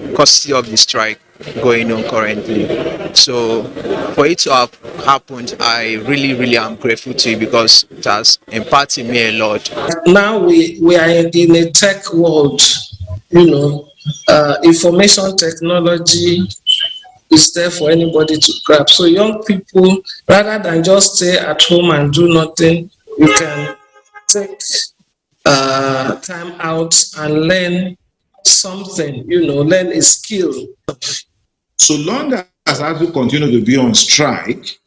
S20: because of the strike going on currently. So for it to have happened, I really am grateful to you because it has impacted me a lot.
S21: Now we are in a tech world, information technology is there for anybody to grab. So young people, rather than just stay at home and do nothing, you can take time out and learn something, learn a skill.
S30: So long as we continue to be on strike,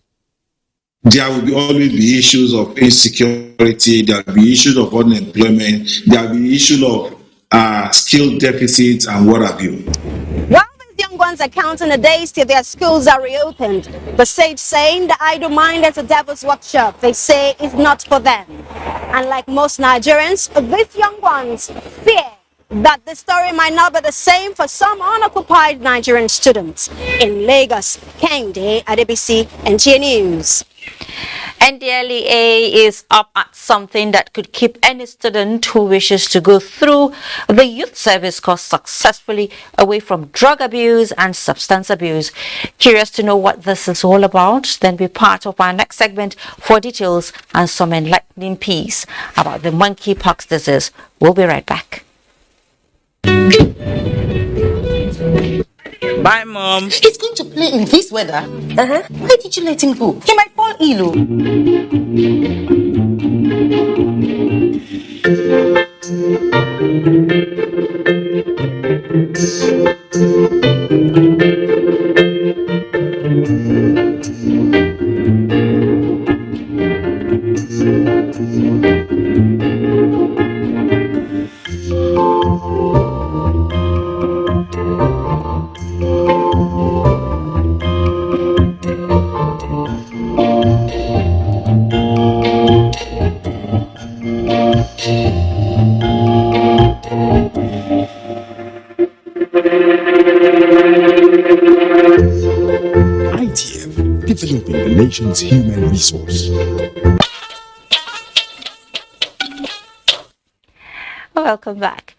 S30: there will always be issues of insecurity, there will be issues of unemployment, there will be issues of skill deficits and what have you.
S18: While these young ones are counting the days till their schools are reopened, the sage saying the idle mind is a devil's workshop, they say it's not for them. And like most Nigerians, these young ones fear that the story might not be the same for some unoccupied Nigerian students. In Lagos, Kende Adebisi, NTA News.
S1: NDLEA is up at something that could keep any student who wishes to go through the youth service course successfully away from drug abuse and substance abuse. Curious to know what this is all about? Then be part of our next segment for details and some enlightening piece about the monkeypox disease. We'll be right back.
S31: Bye, Mom.
S22: He's going to play in this weather. Why did you let him go? He might fall ill.
S32: Developing the nation's human resource.
S1: Welcome back.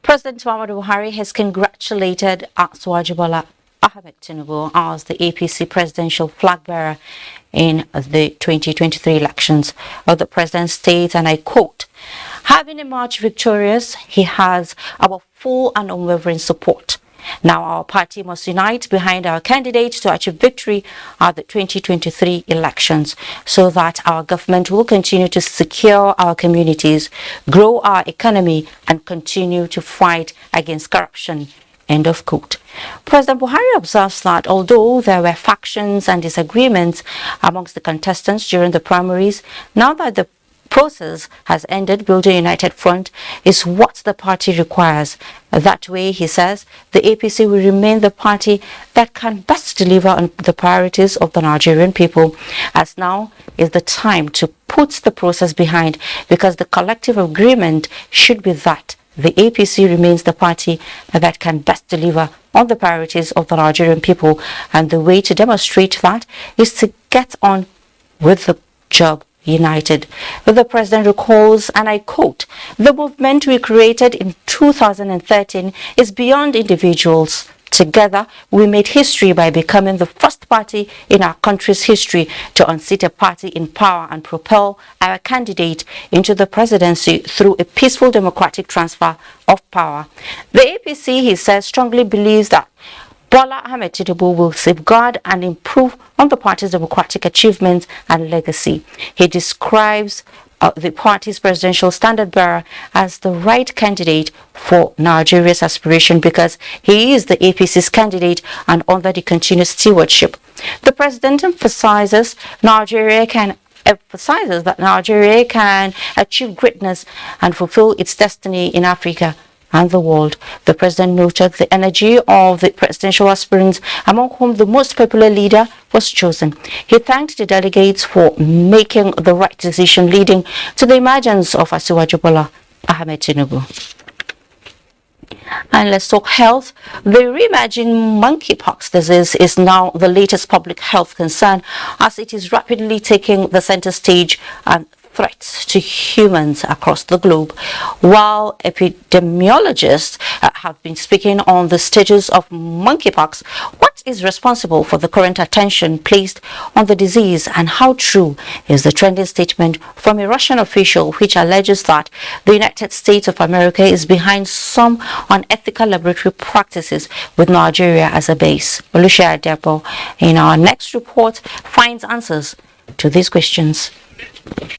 S1: President Muhammadu Buhari has congratulated Bola Ahmed Tinubu as the APC presidential flag bearer in the 2023 elections. The president states, and I quote, "Having emerged victorious, he has our full and unwavering support. Now our party must unite behind our candidate to achieve victory at the 2023 elections so that our government will continue to secure our communities, grow our economy, and continue to fight against corruption." End of quote. President Buhari observes that although there were factions and disagreements amongst the contestants during the primaries, now that the process has ended, building a united front is what the party requires. That way, he says, the APC will remain the party that can best deliver on the priorities of the Nigerian people, as now is the time to put the process behind, because the collective agreement should be that the APC remains the party that can best deliver on the priorities of the Nigerian people, and the way to demonstrate that is to get on with the job united. The president recalls, and I quote, "The movement we created in 2013 is beyond individuals. Together, we made history by becoming the first party in our country's history to unseat a party in power and propel our candidate into the presidency through a peaceful democratic transfer of power." The APC, he says, strongly believes that Bola Tinubu will safeguard and improve on the party's democratic achievements and legacy. He describes the party's presidential standard bearer as the right candidate for Nigeria's aspiration because he is the APC's candidate and under the continuous stewardship. The president emphasizes that Nigeria can achieve greatness and fulfill its destiny in Africa and the world. The president noted the energy of the presidential aspirants, among whom the most popular leader was chosen. He thanked the delegates for making the right decision, leading to the emergence of Asiwaju Bola Ahmed Tinubu. And let's talk health. The reimagined monkeypox disease is now the latest public health concern as it is rapidly taking the center stage and threats to humans across the globe. While epidemiologists have been speaking on the stages of monkeypox, what is responsible for the current attention placed on the disease, and how true is the trending statement from a Russian official which alleges that the United States of America is behind some unethical laboratory practices with Nigeria as a base? Olusegun Adepo in our next report finds answers to these questions.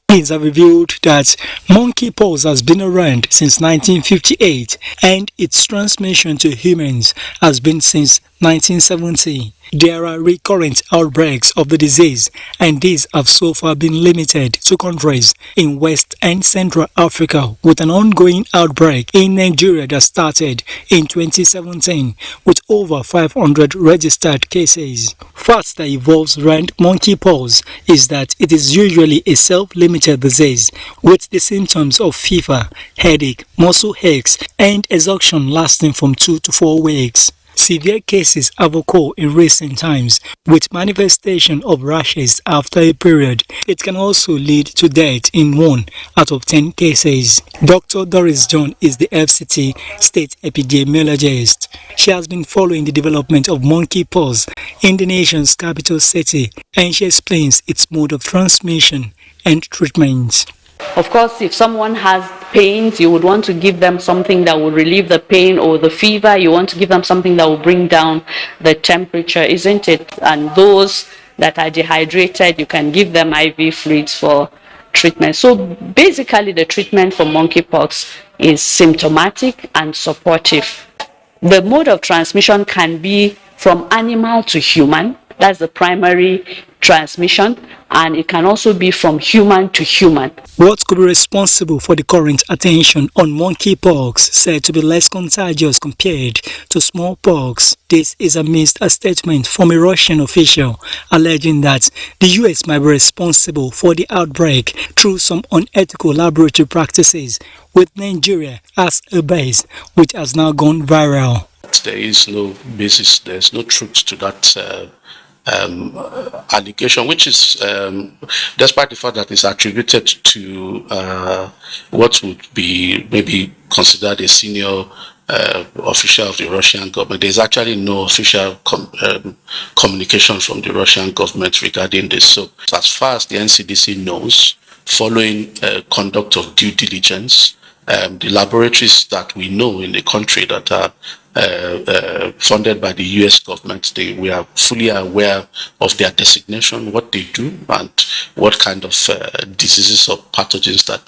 S5: Studies have revealed that monkeypox has been around since 1958 and its transmission to humans has been since 1970. There are recurrent outbreaks of the disease, and these have so far been limited to countries in West and Central Africa, with an ongoing outbreak in Nigeria that started in 2017 with over 500 registered cases. Facts that evolves around monkeypox is that it is usually a self-limited disease with the symptoms of fever, headache, muscle aches, and exhaustion lasting from 2 to 4 weeks. Severe cases have occurred in recent times with manifestation of rashes after a period. It can also lead to death in 1 out of 10 cases. Dr. Doris John is the FCT state epidemiologist. She has been following the development of monkeypox in the nation's capital city, and she explains its mode of transmission and treatment.
S8: Of course, if someone has pains, you would want to give them something that will relieve the pain, or the fever, you want to give them something that will bring down the temperature, isn't it? And those that are dehydrated, you can give them IV fluids for treatment. So basically, the treatment for monkeypox is symptomatic and supportive. The mode of transmission can be from animal to human. That's the primary transmission, and it can also be from human to human.
S5: What could be responsible for the current attention on monkeypox, said to be less contagious compared to smallpox? This is amidst a statement from a Russian official alleging that the US might be responsible for the outbreak through some unethical laboratory practices, with Nigeria as a base, which has now gone viral.
S9: There is no basis, there's no truth to that allegation, which is, despite the fact that it's attributed to what would be maybe considered a senior official of the Russian government. There's actually no official communication from the Russian government regarding this. So as far as the NCDC knows, following conduct of due diligence, the laboratories that we know in the country that are funded by the US government, we are fully aware of their designation, what they do, and what kind of diseases or pathogens that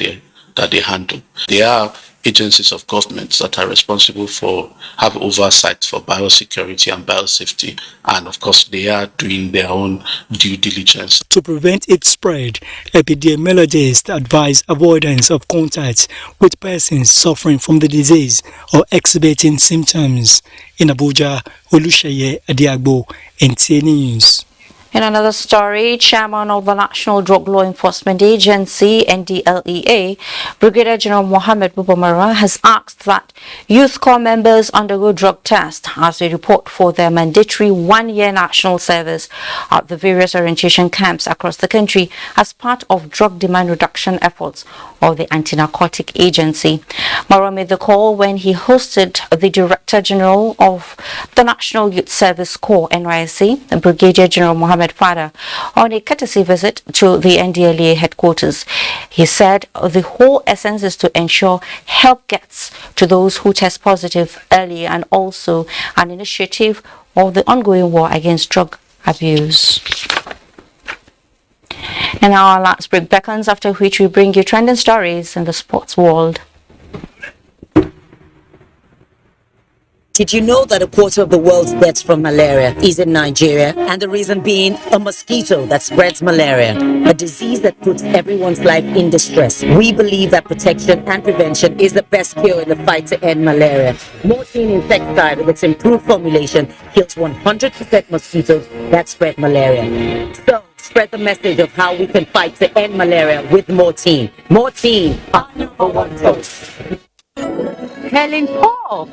S9: they handle. They are agencies of government that are responsible for, have oversight for biosecurity and biosafety, and of course they are doing their own due diligence.
S5: To prevent its spread, epidemiologists advise avoidance of contact with persons suffering from the disease or exhibiting symptoms. In Abuja, Olusheye Adiagbo, NTA News.
S1: In another story, Chairman of the National Drug Law Enforcement Agency, NDLEA, Brigadier General Mohammed Buba has asked that youth corps members undergo drug tests as they report for their mandatory one-year national service at the various orientation camps across the country as part of drug demand reduction efforts of the Anti-Narcotic Agency. Marwa made the call when he hosted the Director General of the National Youth Service Corps, NYSC, Brigadier General Mohammed Fada, on a courtesy visit to the NDLEA headquarters. He said the whole essence is to ensure help gets to those who test positive early, and also an initiative of the ongoing war against drug abuse. And our last break beckons, after which we bring you trending stories in the sports world.
S2: Did you know that a quarter of the world's deaths from malaria is in Nigeria? And the reason being a mosquito that spreads malaria, a disease that puts everyone's life in distress. We believe that protection and prevention is the best cure in the fight to end malaria. Morphine insecticide with its improved formulation kills 100% mosquitoes that spread malaria. So, spread the message of how we can fight to end malaria with Morphine. Morphine, our #1 choice.
S4: Helen Paul.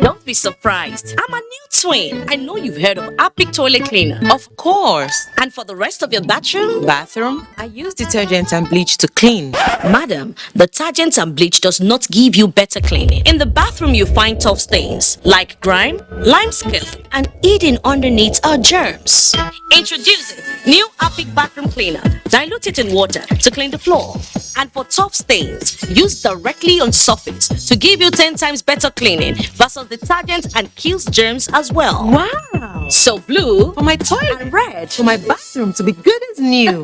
S4: Don't be surprised. I'm a new twin. I know you've heard of Outbreak toilet cleaner. Of course. And for the rest of your bathroom, I use detergent and bleach to clean. Madam, detergent and bleach does not give you better cleaning. In the bathroom, you find tough stains like grime, limescale, and hidden underneath are germs. Introducing new Outbreak bathroom cleaner. Dilute it in water to clean the floor. And for tough stains, use directly on surface to give you 10 times better cleaning versus detergent and kills germs as well. Wow. So blue For my toilet. and red. For my bathroom to be good as new.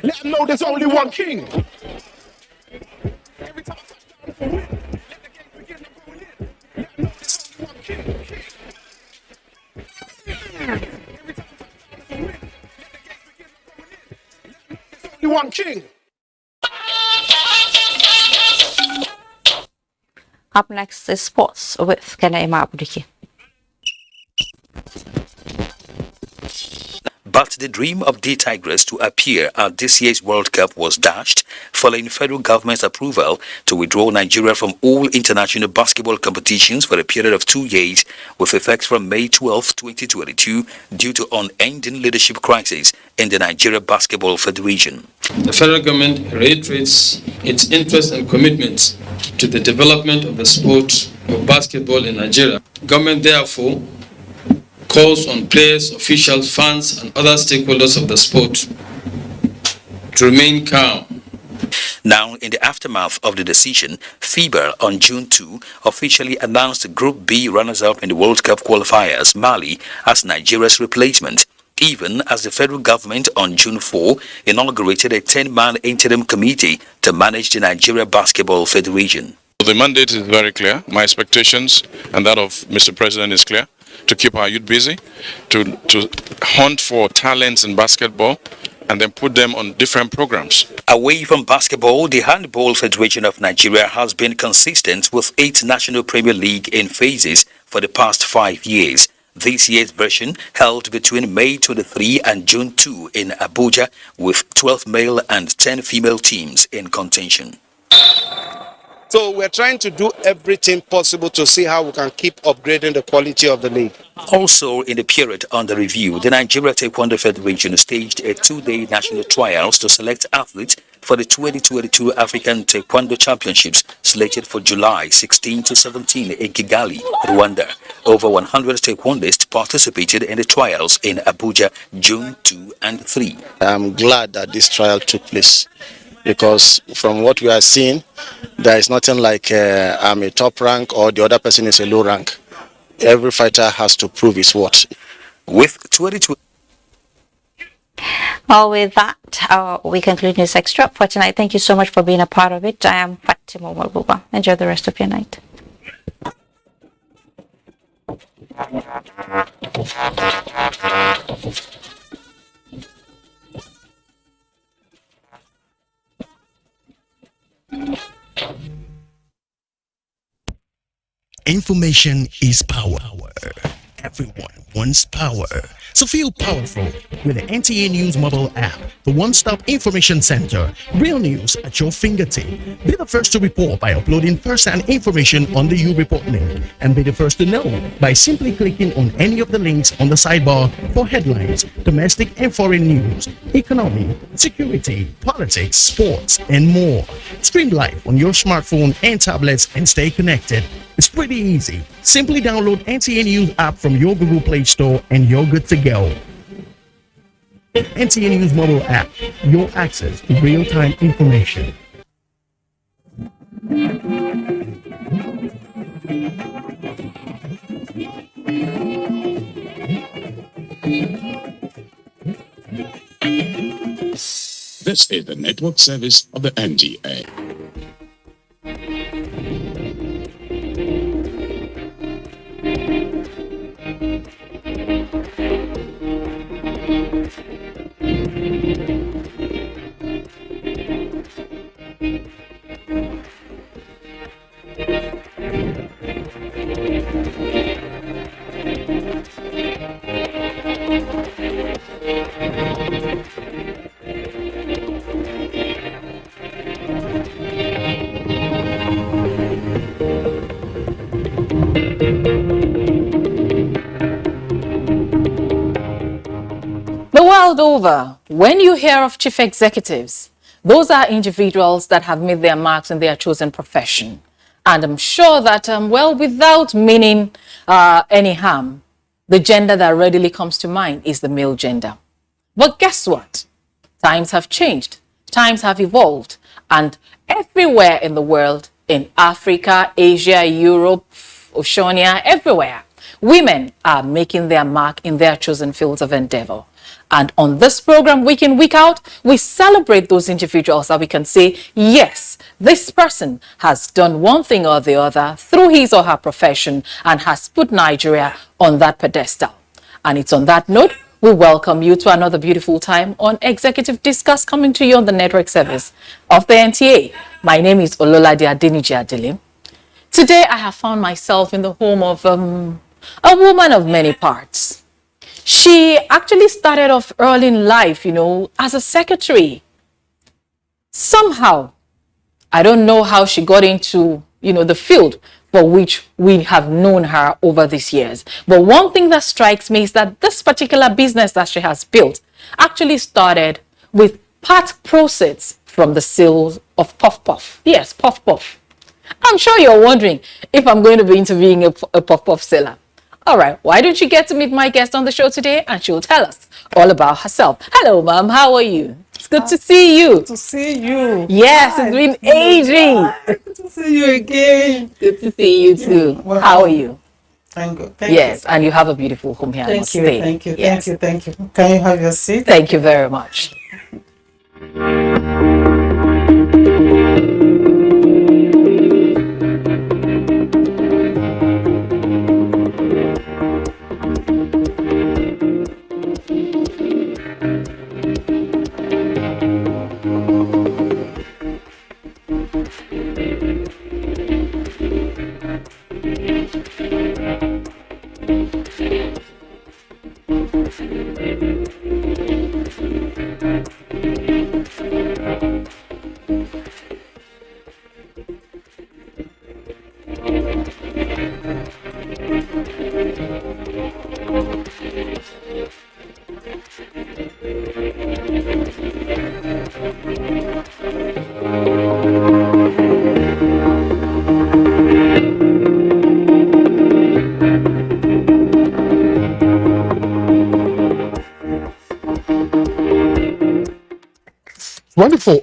S10: Let them know there's only one king. Every time I touch down for win, let the game begin to roll in. Let them know there's only one king. Every time I touch down for win, let the game begin to roll in. Let them know there's only one king.
S1: Up next is sports with Kanaima Abudiki.
S12: But the dream of the Tigers to appear at this year's World Cup was dashed following federal government's approval to withdraw Nigeria from all international basketball competitions for a period of 2 years with effect from May 12, 2022 due to unending leadership crisis in the Nigeria Basketball Federation.
S14: The federal government reiterates its interest and commitment to the development of the sport of basketball in Nigeria. Government therefore calls on players, officials, fans, and other stakeholders of the sport to remain calm.
S12: Now, in the aftermath of the decision, FIBA on June 2 officially announced Group B runners-up in the World Cup qualifiers, Mali, as Nigeria's replacement, even as the federal government on June 4 inaugurated a 10-man interim committee to manage the Nigeria Basketball Federation.
S23: The mandate is very clear. My expectations and that of Mr. President is clear.
S16: to keep our youth busy, to hunt for talents in basketball, and then put them on different programs.
S12: Away from basketball, the Handball Federation of Nigeria has been consistent with 8 National Premier League in phases for the past 5 years. This year's version held between May 23 and June 2 in Abuja, with 12 male and 10 female teams in contention.
S3: So we're trying to do everything possible to see how we can keep upgrading the quality of the league.
S12: Also in the period under review, the Nigeria Taekwondo Federation staged a 2-day national trials to select athletes for the 2022 African Taekwondo Championships slated for July 16 to 17 in Kigali, Rwanda. Over 100 taekwondists participated in the trials in Abuja, June 2 and 3.
S3: I'm glad that this trial took place, because from what we are seeing, there is nothing like I'm a top rank or the other person is a low rank. Every fighter has to prove his worth.
S12: With 22.
S1: Well, with that, we conclude News Extra for tonight. Thank you so much for being a part of it. I am Fatima Buba. Enjoy the rest of your night.
S6: Information is power. Everyone wants power. So feel powerful with the NTA News mobile app, the one-stop information center. Real news at your fingertip. Be the first to report by uploading first-hand information on the U Report link, and be the first to know by simply clicking on any of the links on the sidebar for headlines, domestic and foreign news, economy, security, politics, sports, and more. Stream live on your smartphone and tablets and stay connected. It's pretty easy. Simply download NTA News app from your Google Play Store and you're good to go. NTA News mobile app, your access to real-time information.
S32: This is the network service of the NTA.
S11: The world over, when you hear of chief executives, those are individuals that have made their marks in their chosen profession. And I'm sure that, well, without meaning any harm, the gender that readily comes to mind is the male gender. But guess what? Times have changed. Times have evolved. And everywhere in the world, in Africa, Asia, Europe, Oceania, everywhere, women are making their mark in their chosen fields of endeavor. And on this program, week in, week out, we celebrate those individuals that we can say, yes, this person has done one thing or the other through his or her profession and has put Nigeria on that pedestal. And it's on that note, we welcome you to another beautiful time on Executive Discuss, coming to you on the network service of the NTA. My name is Ololade Adeniji Adele. Today, I have found myself in the home of a woman of many parts. She actually started off early in life, you know, as a secretary. Somehow, I don't know how she got into, you know, the field for which we have known her over these years. But one thing that strikes me is that this particular business that she has built actually started with part proceeds from the sales of Puff Puff. Yes, Puff Puff. I'm sure you're wondering if I'm going to be interviewing a Puff Puff seller. All right, why don't you get to meet my guest on the show today, and she'll tell us all about herself. Hello, ma'am. How are you? It's good to see you.
S15: Good to see you.
S11: Yes,
S15: Hi.
S11: it's been aging.
S15: Good to see you again.
S11: Good to see you too.
S15: Well,
S11: how are you?
S15: Thank you. Thank
S11: yes,
S15: you.
S11: And you have a beautiful home here.
S15: Thank you.
S11: Stay.
S15: Thank you.
S11: Yes.
S15: Thank you. Thank you. Can you have your seat?
S11: Thank you very much.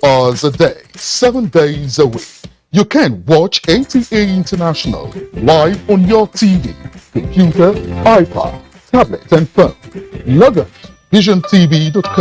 S7: Hours a day, 7 days a week. You can watch NTA International live on your TV, computer, iPad, tablet, and phone. Log on to visiontv.com.